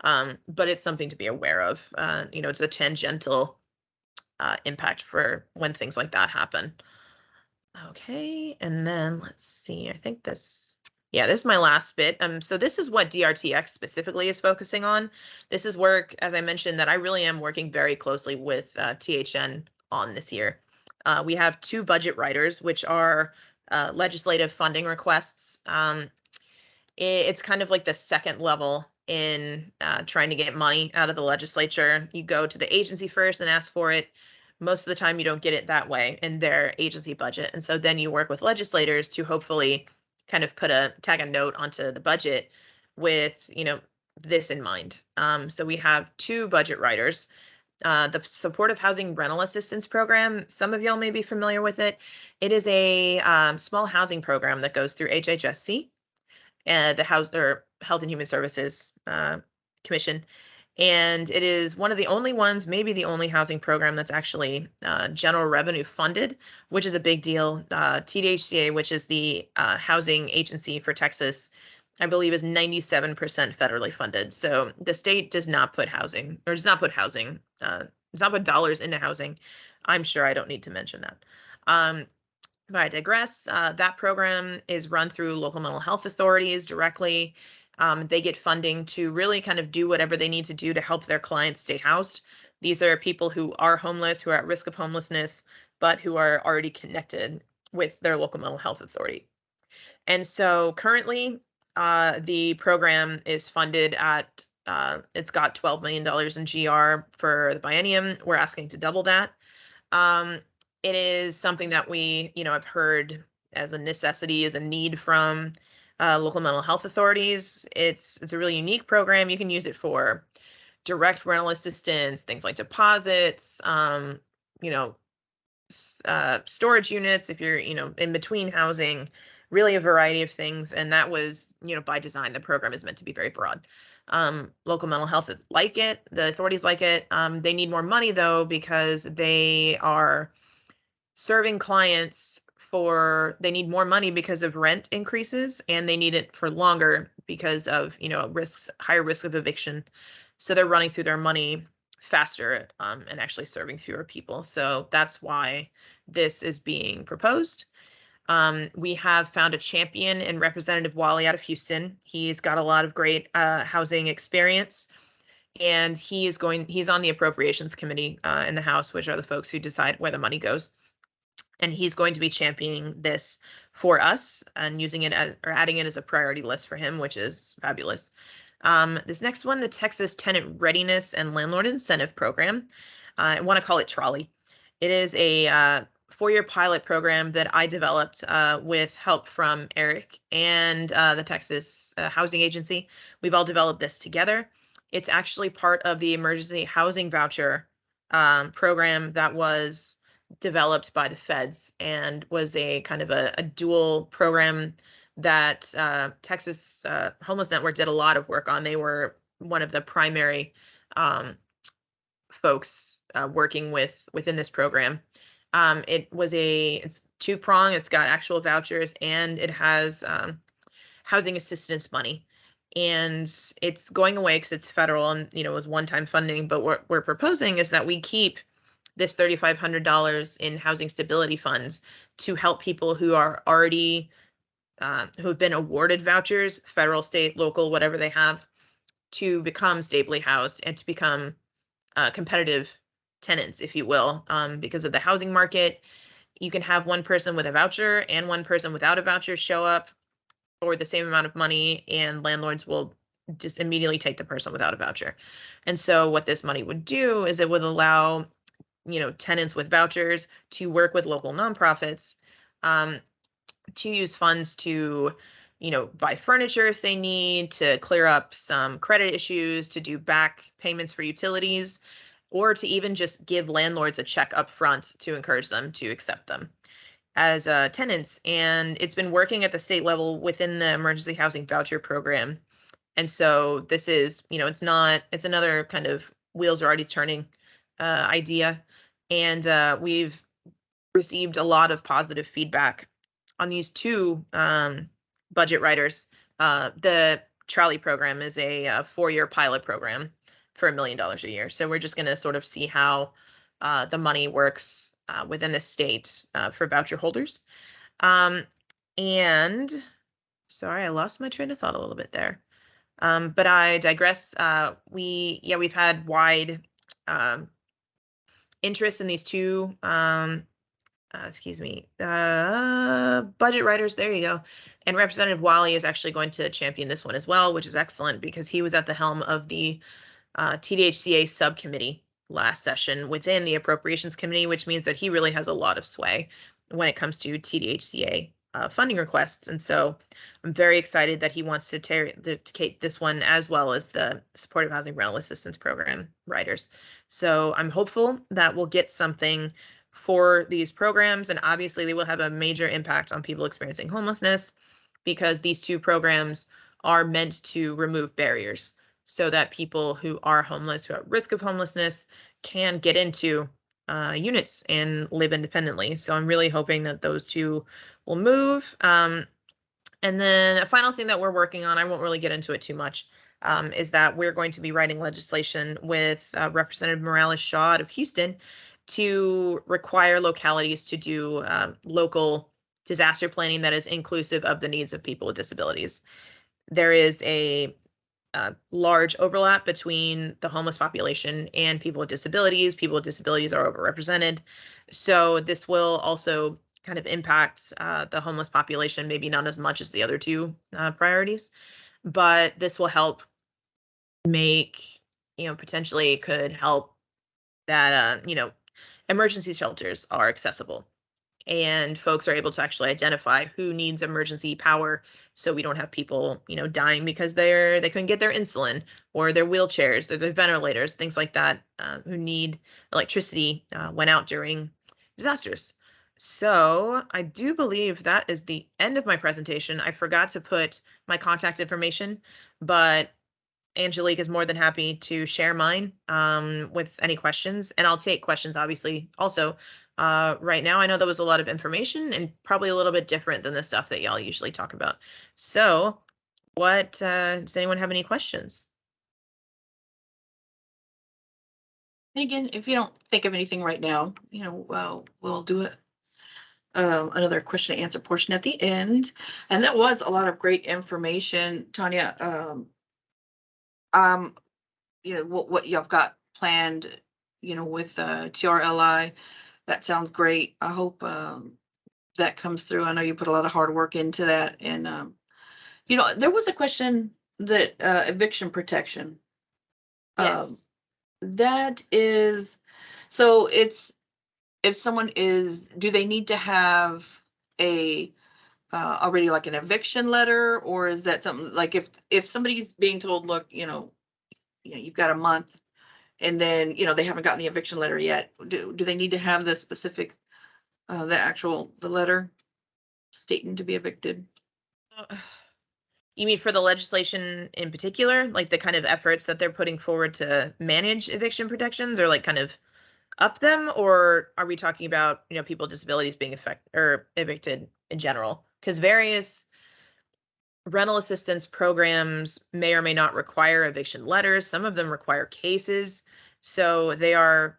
but it's something to be aware of. It's a tangential impact for when things like that happen. Okay, and then let's see. I think this is my last bit. So this is what DRTX specifically is focusing on. This is work, as I mentioned, that I really am working very closely with THN on this year. We have 2 budget writers, which are legislative funding requests. It's kind of like the second level in trying to get money out of the legislature. You go to the agency first and ask for it. Most of the time you don't get it that way in their agency budget. And so then you work with legislators to hopefully kind of tag a note onto the budget with, this in mind. So we have 2 budget writers. The Supportive Housing Rental Assistance Program, some of y'all may be familiar with it. It is a small housing program that goes through HHSC, the Health and Human Services Commission. And it is one of the only ones, maybe the only housing program that's actually general revenue funded, which is a big deal. TDHCA, which is the housing agency for Texas, I believe is 97% federally funded. So the state does not put dollars into housing. I'm sure I don't need to mention that. But I digress. That program is run through local mental health authorities directly. They get funding to really kind of do whatever they need to do to help their clients stay housed. These are people who are homeless, who are at risk of homelessness, but who are already connected with their local mental health authority. And so currently, the program is funded at, it's got $12 million in GR for the biennium. We're asking to double that. It is something that we, have heard as a necessity, as a need from local mental health authorities. It's a really unique program. You can use it for direct rental assistance, things like deposits, storage units if you're, in between housing, really a variety of things. And that was, by design. The program is meant to be very broad. Local mental health like it, the authorities like it. They need more money though, because they are serving clients they need more money because of rent increases, and they need it for longer because of, higher risk of eviction. So they're running through their money faster, and actually serving fewer people. So that's why this is being proposed. We have found a champion in Representative Wally out of Houston. He's got a lot of great housing experience, and he's on the Appropriations Committee in the House, which are the folks who decide where the money goes. And he's going to be championing this for us and using it or adding it as a priority list for him, which is fabulous. This next one, the Texas Tenant Readiness and Landlord Incentive Program. I want to call it Trolley. It is a 4-year pilot program that I developed with help from Eric and the Texas Housing Agency. We've all developed this together. It's actually part of the emergency housing voucher program that was developed by the feds and was a kind of a dual program that Texas Homeless Network did a lot of work on. They were one of the primary folks working within this program. It's 2-prong. It's got actual vouchers and it has housing assistance money. And it's going away because it's federal and, it was one-time funding. But what we're proposing is that we keep this $3,500 in housing stability funds to help people who are already, who have been awarded vouchers, federal, state, local, whatever they have, to become stably housed and to become competitive tenants, if you will, because of the housing market. You can have one person with a voucher and one person without a voucher show up for the same amount of money, and landlords will just immediately take the person without a voucher. And so what this money would do is it would allow tenants with vouchers to work with local nonprofits to use funds to, buy furniture if they need, to clear up some credit issues, to do back payments for utilities, or to even just give landlords a check up front to encourage them to accept them as tenants. And it's been working at the state level within the emergency housing voucher program. And so this is, it's another kind of wheels are already turning idea. And we've received a lot of positive feedback on these two budget writers. The Trolley program is a 4-year pilot program for $1 million a year. So we're just going to sort of see how the money works within the state for voucher holders. And sorry, I lost my train of thought a little bit there. But I digress. We've had wide interest in these two, budget writers. There you go. And Representative Wally is actually going to champion this one as well, which is excellent because he was at the helm of the TDHCA subcommittee last session within the Appropriations Committee, which means that he really has a lot of sway when it comes to TDHCA funding requests. And so I'm very excited that he wants to take this one as well as the Supportive Housing Rental Assistance Program writers. So I'm hopeful that we'll get something for these programs, and obviously they will have a major impact on people experiencing homelessness because these two programs are meant to remove barriers so that people who are homeless, who are at risk of homelessness, can get into units and live independently. So I'm really hoping that those two will move. And then a final thing that we're working on, I won't really get into it too much, is that we're going to be writing legislation with Representative Morales-Shaw out of Houston to require localities to do local disaster planning that is inclusive of the needs of people with disabilities. there is a large overlap between the homeless population and people with disabilities. People with disabilities are overrepresented. So this will also kind of impact the homeless population, maybe not as much as the other two priorities, but this will help make, potentially could help that, emergency shelters are accessible and folks are able to actually identify who needs emergency power, so we don't have people, dying because they couldn't get their insulin or their wheelchairs or their ventilators, things like that, who need electricity, went out during disasters. So I do believe that is the end of my presentation. I forgot to put my contact information, but Angelique is more than happy to share mine with any questions, and I'll take questions obviously also. Right now, I know that was a lot of information and probably a little bit different than the stuff that y'all usually talk about. So does anyone have any questions? And again, if you don't think of anything right now, we'll do it. Another question and answer portion at the end. And that was a lot of great information, Tanya. What you've got planned, with TRLI, that sounds great. I hope that comes through. I know you put a lot of hard work into that. And there was a question that eviction protection. Yes. That is, so it's, if someone do they need to have a already like an eviction letter, or is that something like if somebody's being told, look, you've got a month, and then they haven't gotten the eviction letter yet, do they need to have the specific the letter stating to be evicted? You mean for the legislation in particular, like the kind of efforts that they're putting forward to manage eviction protections, or like kind of up them, or are we talking about people with disabilities being evicted in general? Because various rental assistance programs may or may not require eviction letters. Some of them require cases, so they're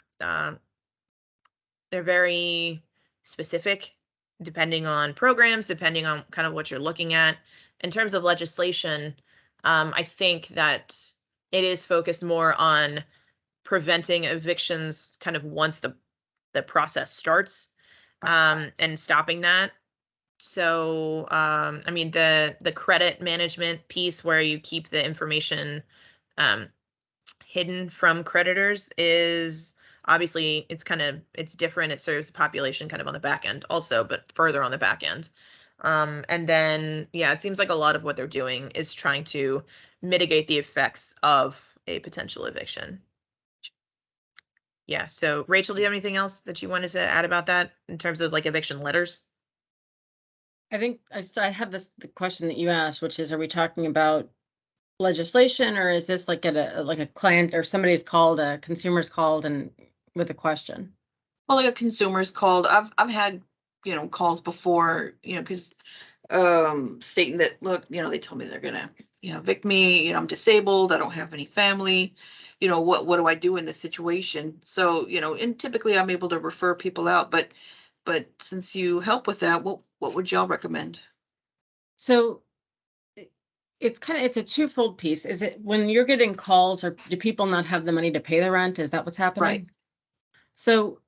very specific depending on programs, depending on kind of what you're looking at. In terms of legislation, I think that it is focused more on preventing evictions kind of once the process starts, and stopping that. So, I mean, the credit management piece where you keep the information hidden from creditors is obviously it's different. It serves the population kind of on the back end also, but further on the back end. And then, yeah, it seems like a lot of what they're doing is trying to mitigate the effects of a potential eviction. Yeah. So Rachel, do you have anything else that you wanted to add about that in terms of like eviction letters? I think I had the question that you asked, which is, are we talking about legislation, or is this like a client or somebody's called, a consumer's called and with a question? Well, like a consumer's called. I've had calls before, because stating that, look, they told me they're gonna evict me, I'm disabled, I don't have any family, what do I do in this situation? So and typically I'm able to refer people out, but since you help with that, what would y'all recommend? So it's a twofold piece. Is it when you're getting calls, or do people not have the money to pay the rent? Is that what's happening? Right. So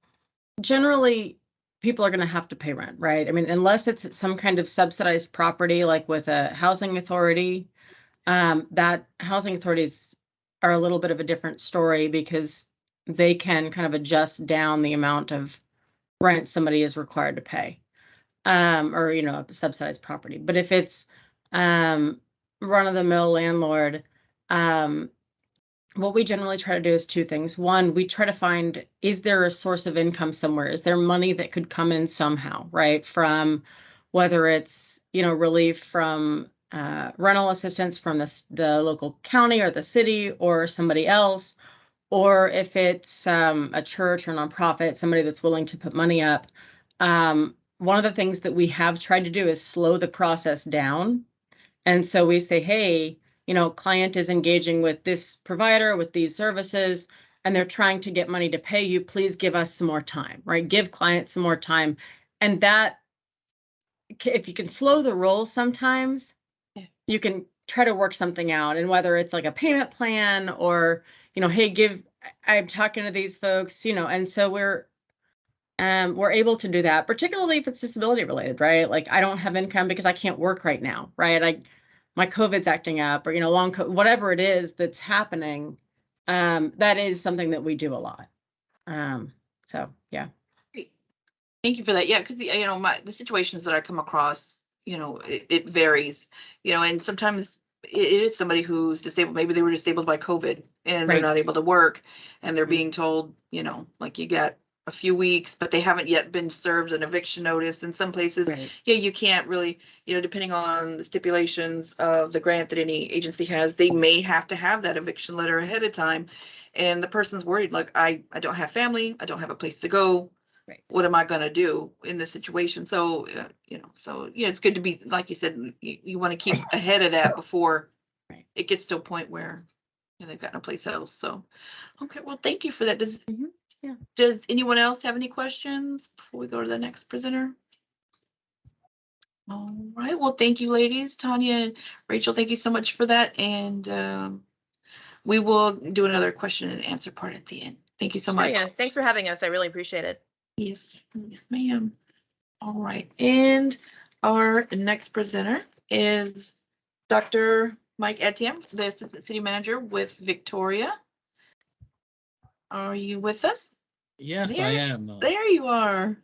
generally people are going to have to pay rent, right? I mean, unless it's some kind of subsidized property, like with a housing authority, that housing authorities are a little bit of a different story, because they can kind of adjust down the amount of rent somebody is required to pay, or, subsidized property. But if it's run-of-the-mill landlord, what we generally try to do is two things. One, we try to find, is there a source of income somewhere? Is there money that could come in somehow, right? From whether it's, relief from rental assistance from the local county or the city or somebody else, or if it's a church or nonprofit, somebody that's willing to put money up. One of the things that we have tried to do is slow the process down. And so we say, hey, client is engaging with this provider, with these services, and they're trying to get money to pay you. Please give us some more time, right? Give clients some more time. And that, if you can slow the roll sometimes, you can try to work something out. And whether it's like a payment plan or, hey, I'm talking to these folks, and so we're able to do that, particularly if it's disability related, right? Like I don't have income because I can't work right now, right? My COVID's acting up, or whatever it is that's happening. That is something that we do a lot. So yeah. Great. Thank you for that. Yeah, because the situations that I come across, it varies, and sometimes it is somebody who's disabled. Maybe they were disabled by COVID and they're Right. not able to work, and they're Mhm. being told, like you got a few weeks, but they haven't yet been served an eviction notice. In some places, Right. yeah, you can't really, depending on the stipulations of the grant that any agency has, they may have to have that eviction letter ahead of time. And the person's worried, like, I don't have family, I don't have a place to go. Right. What am I gonna do in this situation? So, it's good to be, like you said, you want to keep ahead of that before Right. it gets to a point where they've got no place else. So, okay, well, thank you for that. Mhm. Yeah. Does anyone else have any questions before we go to the next presenter? All right, well, thank you, ladies. Tanya and Rachel, thank you so much for that. And we will do another question and answer part at the end. Thank you so Sure, much. yeah. Thanks for having us. I really appreciate it. Yes, ma'am. All right, and our next presenter is Dr. Mike Etienne, the Assistant City Manager with Victoria. Are you with us? Yes, I am. There you are.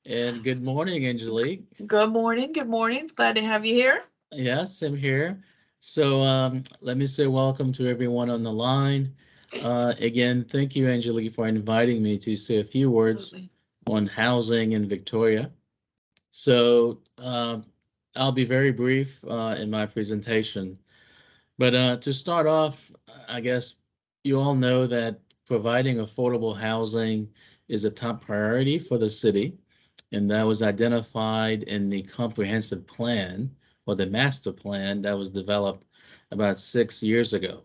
And good morning, Angelique. Good morning. Good morning. Glad to have you here. Yes, I'm here. So let me say welcome to everyone on the line. Again, thank you, Angelique, for inviting me to say a few words Absolutely. on housing in Victoria. So I'll be very brief in my presentation. But to start off, I guess you all know that providing affordable housing is a top priority for the city, and that was identified in the comprehensive plan or the master plan that was developed about 6 years ago.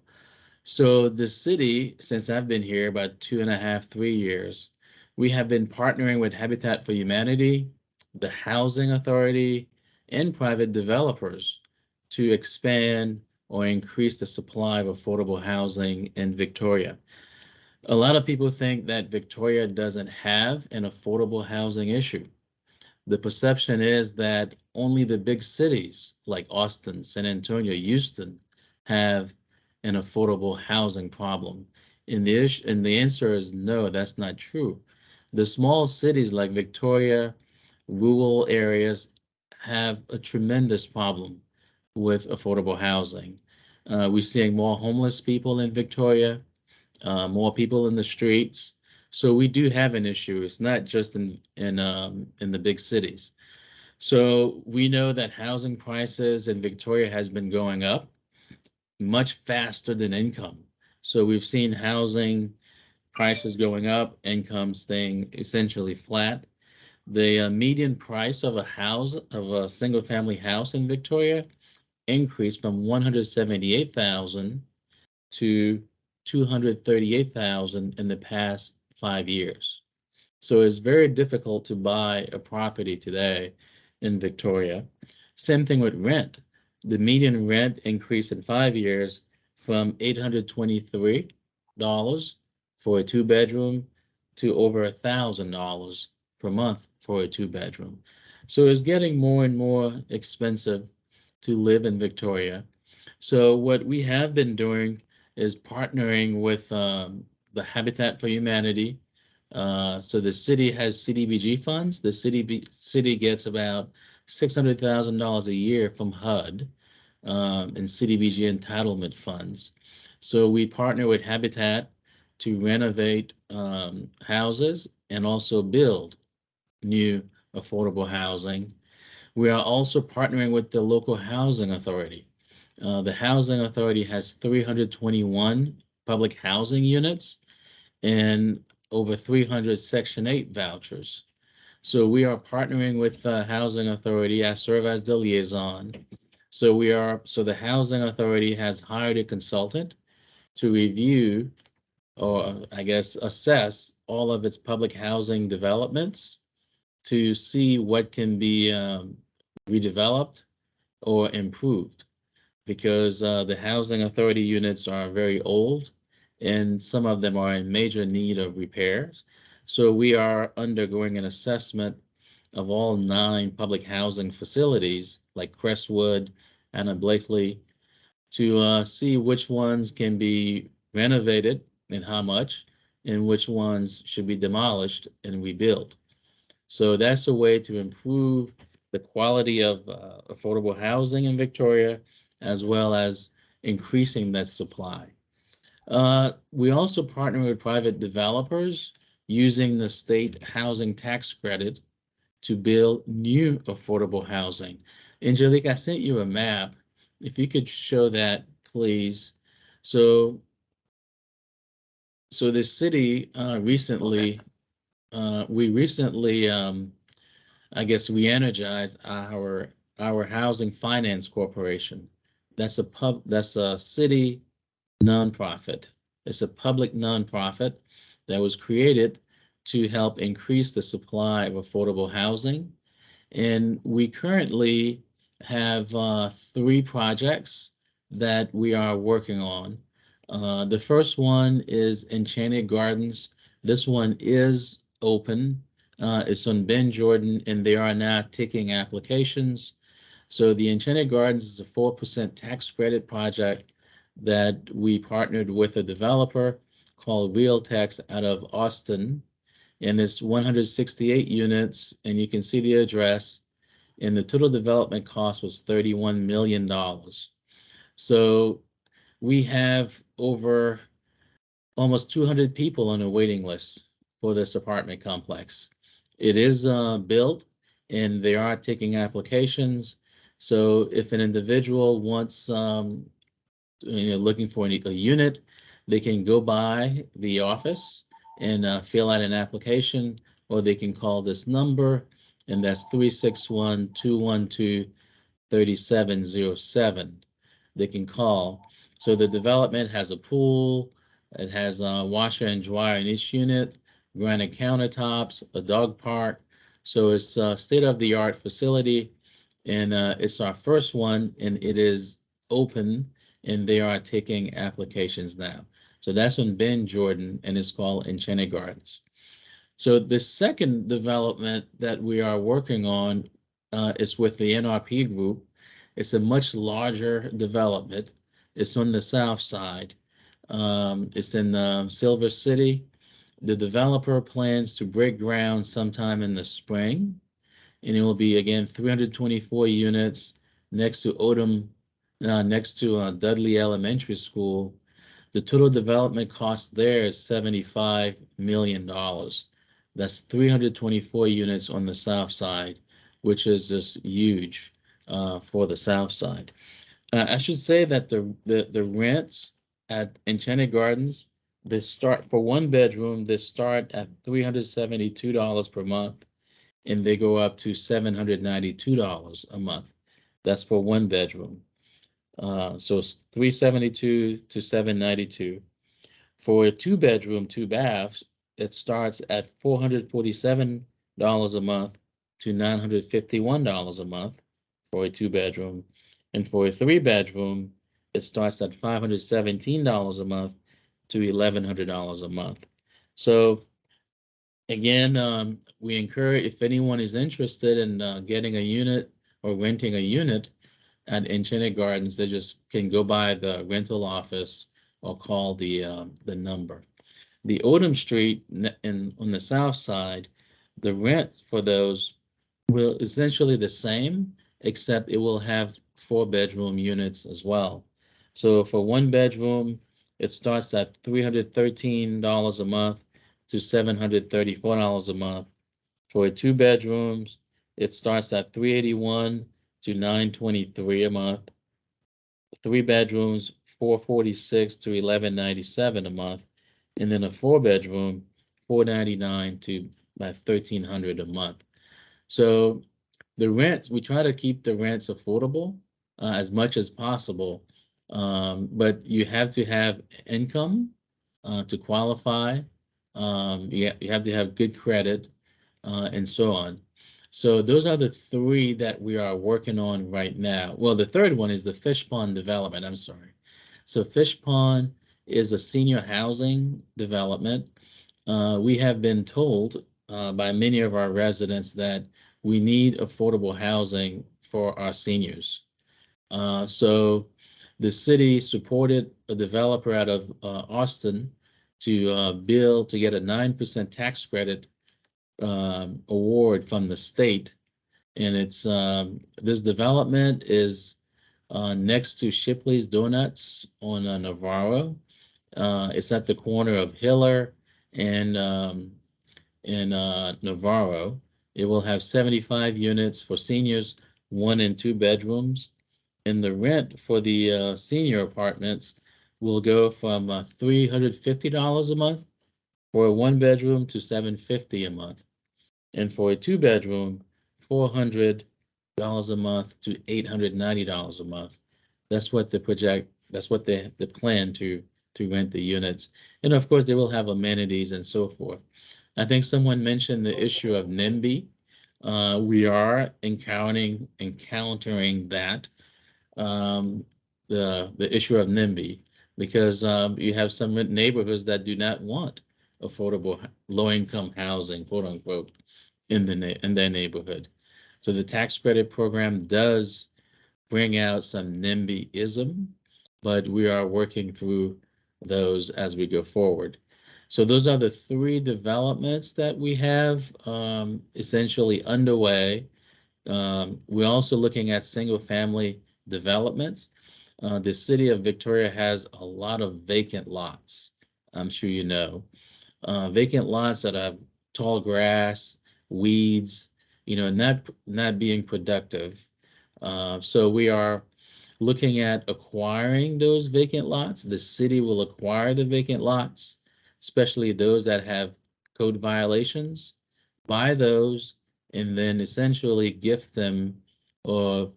So the city, since I've been here about 2.5, 3 years, we have been partnering with Habitat for Humanity, the Housing Authority, and private developers to expand or increase the supply of affordable housing in Victoria. A lot of people think that Victoria doesn't have an affordable housing issue. The perception is that only the big cities like Austin, San Antonio, Houston have an affordable housing problem. And the answer is no, that's not true. The small cities like Victoria, rural areas have a tremendous problem with affordable housing. We're seeing more homeless people in Victoria, more people in the streets. So we do have an issue. It's not just in the big cities. So we know that housing prices in Victoria has been going up much faster than income. So we've seen housing prices going up, income staying essentially flat. The median price of a single family house in Victoria increased from 178,000 to 238,000 in the past 5 years. So it's very difficult to buy a property today in Victoria. Same thing with rent. The median rent increased in 5 years from $823 for a two-bedroom to over $1,000 per month for a two-bedroom. So it's getting more and more expensive to live in Victoria. So what we have been doing is partnering with the Habitat for Humanity. So the city has CDBG funds. The city gets about $600,000 a year from HUD and CDBG entitlement funds. So we partner with Habitat to renovate houses and also build new affordable housing. We are also partnering with the local housing authority. The housing authority has 321 public housing units and over 300 Section 8 vouchers. So we are partnering with the Housing Authority. I serve as the liaison. So the Housing Authority has hired a consultant to review, or I guess assess, all of its public housing developments to see what can be redeveloped or improved. because the housing authority units are very old and some of them are in major need of repairs. So we are undergoing an assessment of all 9 public housing facilities like Crestwood, Anna Blakely, to see which ones can be renovated and how much, and which ones should be demolished and rebuilt. So that's a way to improve the quality of affordable housing in Victoria, as well as increasing that supply. We also partner with private developers using the state housing tax credit to build new affordable housing. Angelique, I sent you a map. If you could show that, please. So, so the city we recently, I guess, we energized our housing finance corporation. That's a city nonprofit. It's a public nonprofit that was created to help increase the supply of affordable housing. And we currently have 3 projects that we are working on. The first one is Enchanted Gardens. This one is open. It's on Ben Jordan, and they are now taking applications. So the Enchanted Gardens is a 4% tax credit project that we partnered with a developer called Realtex out of Austin, and it's 168 units, and you can see the address, and the total development cost was $31 million. So we have over almost 200 people on a waiting list for this apartment complex. It is built, and they are taking applications. So if an individual wants, looking for a unit, they can go by the office and fill out an application, or they can call this number, and that's 361-212-3707. They can call. So the development has a pool, it has a washer and dryer in each unit, granite countertops, a dog park. So it's a state-of-the-art facility, and it's our first one, and it is open, and they are taking applications now. So that's on Ben Jordan, and it's called Enchanted Gardens. So the second development that we are working on is with the NRP group. It's a much larger development. It's on the south side. It's in Silver City. The developer plans to break ground sometime in the spring, and it will be again 324 units next to Dudley Elementary School. The total development cost there is $75 million. That's 324 units on the south side, which is just huge for the south side. I should say that the rents at Enchanted Gardens, they start for 1 bedroom, they start at $372 per month, and they go up to $792 a month. That's for 1 bedroom. So it's 372 to 792. For a 2 bedroom, 2 baths, it starts at $447 a month to $951 a month for a 2 bedroom. And for a 3 bedroom, it starts at $517 a month to $1,100 a month. So again, we encourage, if anyone is interested in getting a unit or renting a unit at Enchanted Gardens, they just can go by the rental office or call the number. The Odom Street on the south side, the rent for those will essentially the same, except it will have 4-bedroom units as well. So for 1 bedroom, it starts at $313 a month to $734 a month. For 2 bedrooms, it starts at $381 to $923 a month. 3 bedrooms, $446 to $1197 a month, and then a 4-bedroom, $499 to about $1,300 a month. So the rents, we try to keep the rents affordable as much as possible, but you have to have income to qualify. You have to have good credit and so on. So those are the three that we are working on right now. Well, the third one is the Fish Pond development. I'm sorry. So Fish Pond is a senior housing development. We have been told by many of our residents that we need affordable housing for our seniors. So the city supported a developer out of Austin to build to get a 9% tax credit award from the state. And it's this development is next to Shipley's Donuts on Navarro. It's at the corner of Hiller and Navarro. It will have 75 units for seniors, 1 and 2 bedrooms. And the rent for the senior apartments will go from $350 a month for a 1 bedroom to $750 a month. And for a 2 bedroom, $400 a month to $890 a month. That's what that's what they plan to rent the units. And of course, they will have amenities and so forth. I think someone mentioned the issue of NIMBY. We are encountering that, the issue of NIMBY, because you have some neighborhoods that do not want affordable low-income housing, quote unquote, in their neighborhood. So the tax credit program does bring out some NIMBYism, but we are working through those as we go forward. So those are the 3 developments that we have essentially underway. We're also looking at single family developments. The city of Victoria has a lot of vacant lots. I'm sure you know. Vacant lots that have tall grass, weeds, not being productive. So we are looking at acquiring those vacant lots. The city will acquire the vacant lots, especially those that have code violations, buy those, and then essentially gift them or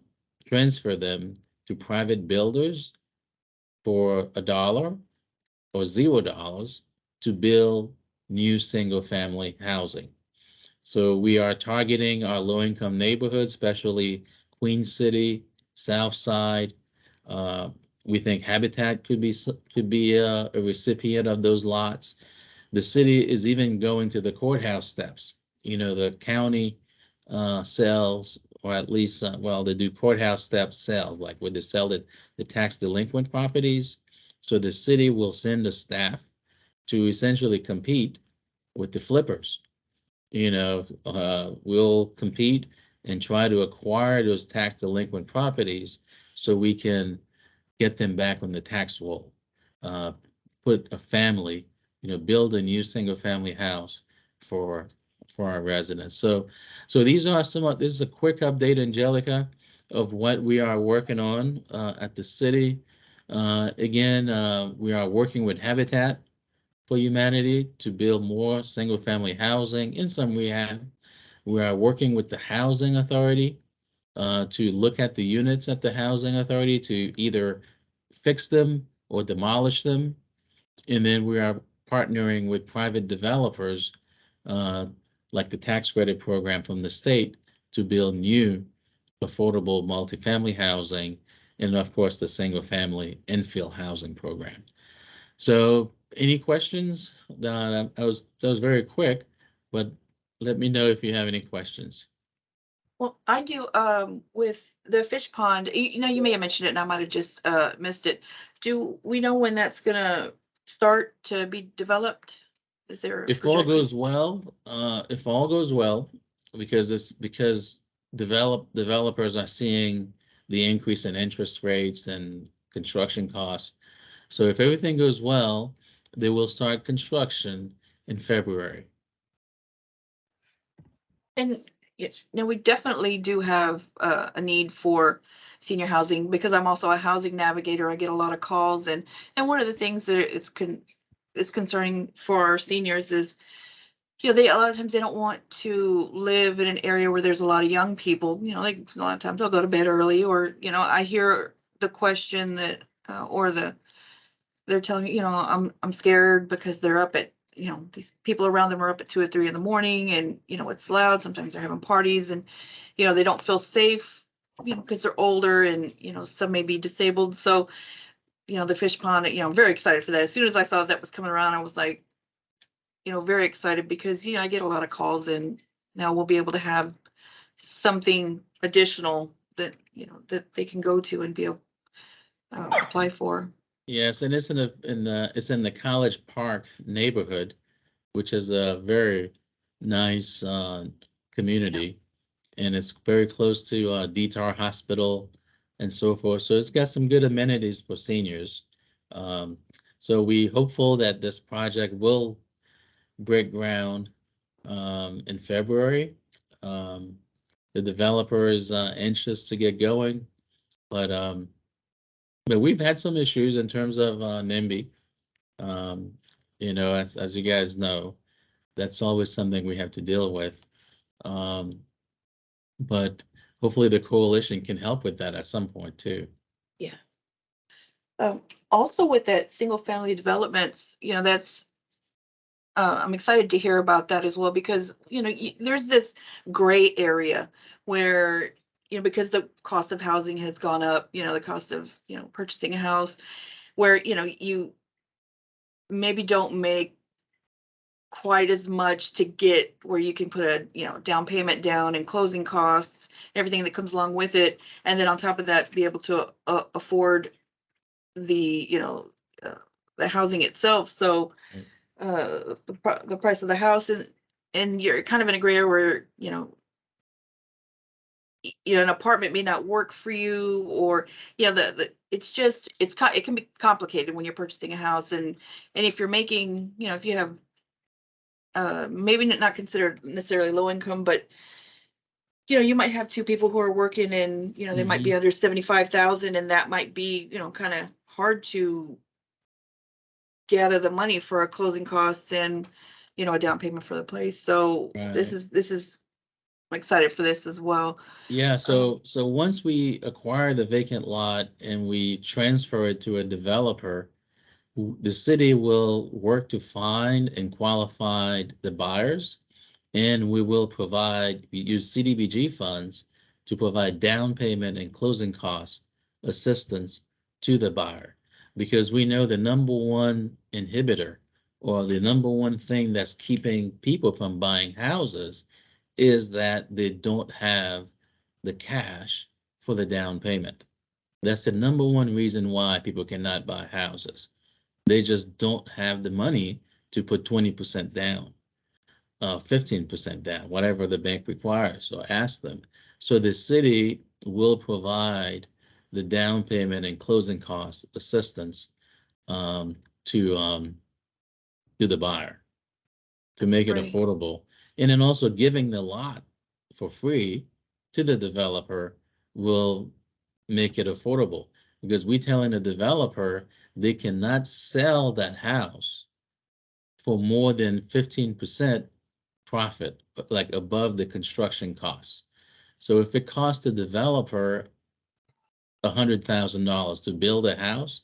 transfer them to private builders for $1 or $0 to build new single family housing. So we are targeting our low-income neighborhoods, especially Queen City, South Side. We think Habitat could be a recipient of those lots. The city is even going to the courthouse steps. The county sells, or at least, they do courthouse step sales, like where they sell the tax delinquent properties. So the city will send a staff to essentially compete with the flippers. We'll compete and try to acquire those tax delinquent properties so we can get them back on the tax roll. Put a family, build a new single family house for our residents. So these are this is a quick update, Angelica, of what we are working on at the city. Again, we are working with Habitat for Humanity to build more single family housing and some rehab. We are working with the Housing Authority to look at the units at the Housing Authority to either fix them or demolish them. And then we are partnering with private developers like the tax credit program from the state to build new affordable multifamily housing, and of course the single family infill housing program. So any questions? That was very quick, but let me know if you have any questions. Well, I do, with the fish pond, you may have mentioned it and I might have just missed it. Do we know when that's gonna start to be developed? Is there a If all projected- goes well, because developers are seeing the increase in interest rates and construction costs. So if everything goes well, they will start construction in February. And yes, no, we definitely do have a need for senior housing because I'm also a housing navigator. I get a lot of calls, and one of the things that is concerning for our seniors is, they a lot of times they don't want to live in an area where there's a lot of young people. Like a lot of times they'll go to bed early, or I hear the question that they're telling me, I'm scared because they're up at you know, these people around them are up at 2 or 3 in the morning, and, you know, it's loud. Sometimes they're having parties, and, you know, they don't feel safe, you know, because they're older, and, you know, some may be disabled. So, you know, the fish pond, you know, I'm very excited for that. As soon as I saw that was coming around, I was like, you know, very excited, because, you know, I get a lot of calls, and now we'll be able to have something additional that, you know, that they can go to and be able apply for. Yes, and it's it's in the College Park neighborhood, which is a very nice community, and it's very close to DTAR Hospital and so forth. So it's got some good amenities for seniors. Um, so we hopeful that this project will break ground in February. The developer is anxious to get going, but we've had some issues in terms of NIMBY. You know, as you guys know, that's always something we have to deal with. But hopefully the coalition can help with that at some point too. Yeah. Also with that single family developments, you know, that's I'm excited to hear about that as well, because, you know, there's this gray area where, you know, because the cost of housing has gone up, you know, the cost of, you know, purchasing a house, where, you know, you maybe don't make quite as much to get where you can put a, you know, down payment down and closing costs, everything that comes along with it. And then on top of that, be able to afford the, you know, the housing itself. So the price of the house, and you're kind of in a gray area where, you know, an apartment may not work for you, or, you know, the it's just, it can be complicated when you're purchasing a house. And if you're making, you know, if you have maybe not considered necessarily low income, but, you know, you might have two people who are working, and, you know, they might be under 75,000, and that might be, you know, kind of hard to gather the money for a closing costs and, you know, a down payment for the place. So this is I'm excited for this as well. Yeah, so once we acquire the vacant lot and we transfer it to a developer, the city will work to find and qualify the buyers, and we will use CDBG funds to provide down payment and closing cost assistance to the buyer, because we know the number one inhibitor, or the number one thing that's keeping people from buying houses, is that they don't have the cash for the down payment. That's the number one reason why people cannot buy houses. They just don't have the money to put 20% down, 15% down, whatever the bank requires or asks them. So the city will provide the down payment and closing cost assistance to the buyer to make it affordable. And then also giving the lot for free to the developer will make it affordable, because we telling the developer they cannot sell that house for more than 15% profit, like above the construction costs. So if it costs the developer $100,000 to build a house,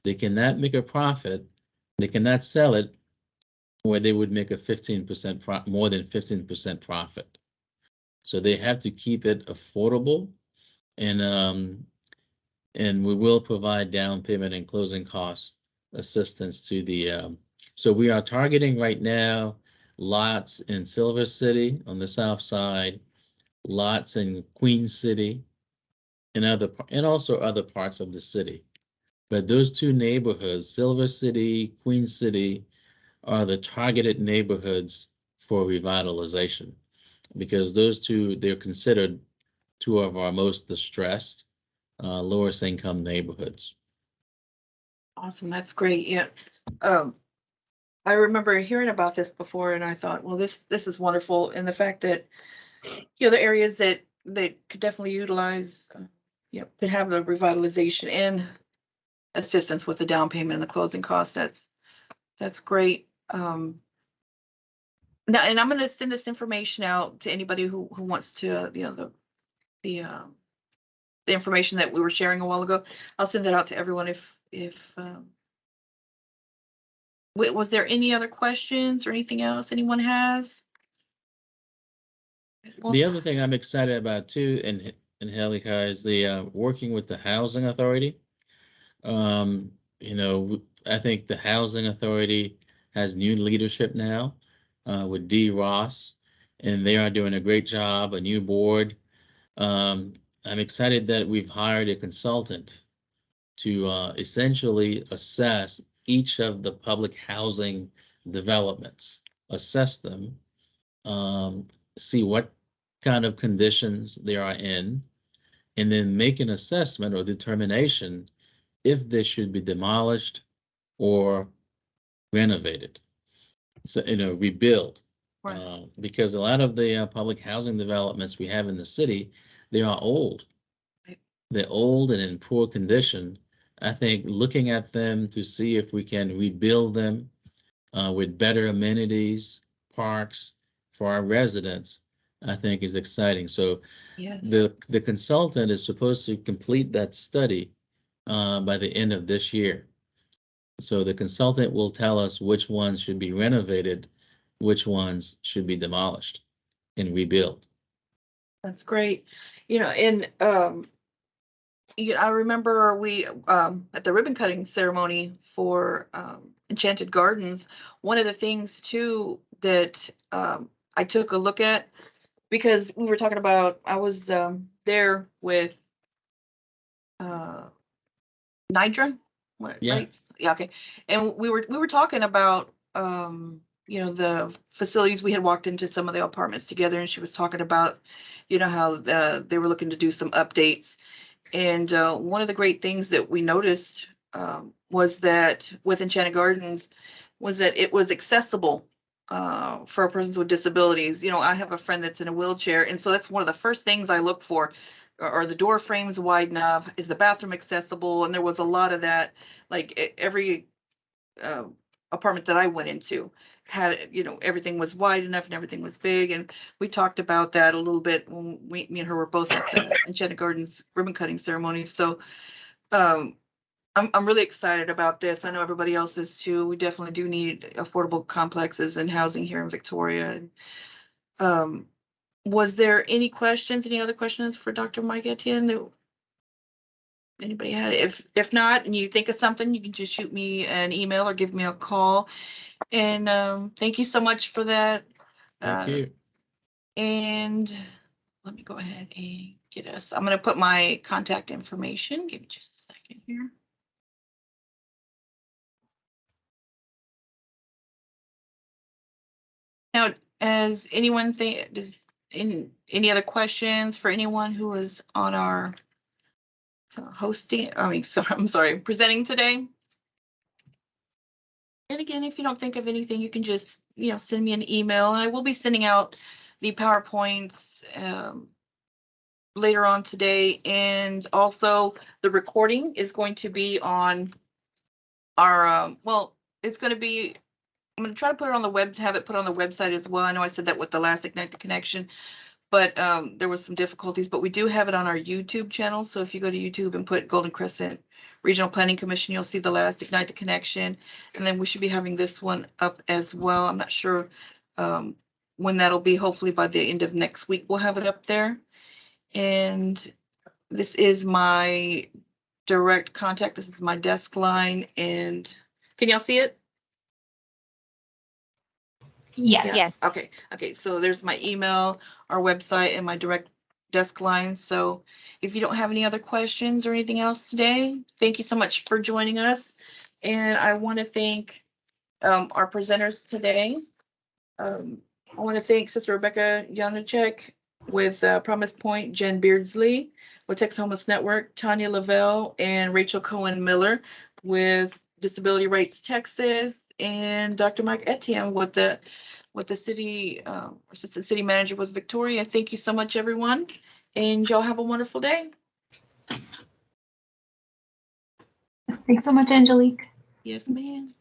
they cannot make a profit. They cannot sell it where they would make a 15% more than 15% profit. So they have to keep it affordable, and we will provide down payment and closing costs assistance to the. So we are targeting right now lots in Silver City on the south side, lots in Queen City, and also other parts of the city. But those two neighborhoods, Silver City, Queen City, are the targeted neighborhoods for revitalization, because those two, they're considered two of our most distressed, lowest income neighborhoods. Awesome, that's great. Yeah. I remember hearing about this before, and I thought, well, this is wonderful. And the fact that, you know, the areas that could definitely utilize, you know, could have the revitalization and assistance with the down payment and the closing costs. That's great. Now, and I'm going to send this information out to anybody who wants to, you know, the information that we were sharing a while ago. I'll send that out to everyone if Was there any other questions or anything else anyone has? Well, The other thing I'm excited about too in Helica is the working with the housing authority. You know, I think the housing authority has new leadership now with D. Ross, and they are doing a great job, a new board. I'm excited that we've hired a consultant to essentially assess each of the public housing developments, assess them, see what kind of conditions they are in, and then make an assessment or determination if they should be demolished or renovated. So, you know, rebuild. right. Because a lot of the public housing developments we have in the city, they are old. Right. They're old and in poor condition. I think looking at them to see if we can rebuild them with better amenities, parks for our residents, I think is exciting. So Yes. the consultant is supposed to complete that study by the end of this year. So the consultant will tell us which ones should be renovated, which ones should be demolished and rebuilt. That's great. You know, and I remember we at the ribbon cutting ceremony for Enchanted Gardens, one of the things too that I took a look at, because we were talking about, I was there with Nidra, Yeah. right? Yeah, okay. And we were talking about you know, the facilities. We had walked into some of the apartments together, and she was talking about, you know, how they were looking to do some updates. And one of the great things that we noticed was that with Enchanted Gardens was that it was accessible for persons with disabilities. You know, I have a friend that's in a wheelchair, and so that's one of the first things I look for. Are the door frames wide enough? Is the bathroom accessible? And there was a lot of that. Like every apartment that I went into had, you know, everything was wide enough and everything was big. And we talked about that a little bit when me and her were both at the Enchanted Gardens ribbon cutting ceremony. So I'm really excited about this. I know everybody else is too. We definitely do need affordable complexes and housing here in Victoria. Was there any questions, any other questions for Dr. Mike Etienne that anybody had? If not, and you think of something, you can just shoot me an email or give me a call. And thank you so much for that. Thank you. And let me go ahead and get us. I'm going to put my contact information. Give me just a second here. Now, as anyone think, does any other questions for anyone who was on our hosting? I mean, so I'm sorry, presenting today. And again, if you don't think of anything, you can just, you know, send me an email, and I will be sending out the PowerPoints later on today. And also the recording is going to be on our, well, it's going to be, I'm going to try to put it on the web, have it put on the website as well. I know I said that with the last Ignite the Connection, but there was some difficulties, but we do have it on our YouTube channel. So if you go to YouTube and put Golden Crescent Regional Planning Commission, you'll see the last Ignite the Connection. And then we should be having this one up as well. I'm not sure when that'll be. Hopefully by the end of next week, we'll have it up there. And this is my direct contact. This is my desk line. And can y'all see it? Yes. Yes. Okay. Okay. So there's my email, our website, and my direct desk line. So if you don't have any other questions or anything else today, thank you so much for joining us. And I want to thank our presenters today. I want to thank Sister Rebecca Janacek with Promise Point, Jen Beardsley with Texas Homeless Network, Tanya Lavelle, and Rachel Cohen Miller with Disability Rights Texas, and Dr. Mike Etienne with the city assistant city manager with Victoria. Thank you so much, everyone, and y'all have a wonderful day. Thanks so much, Angelique. Yes, ma'am.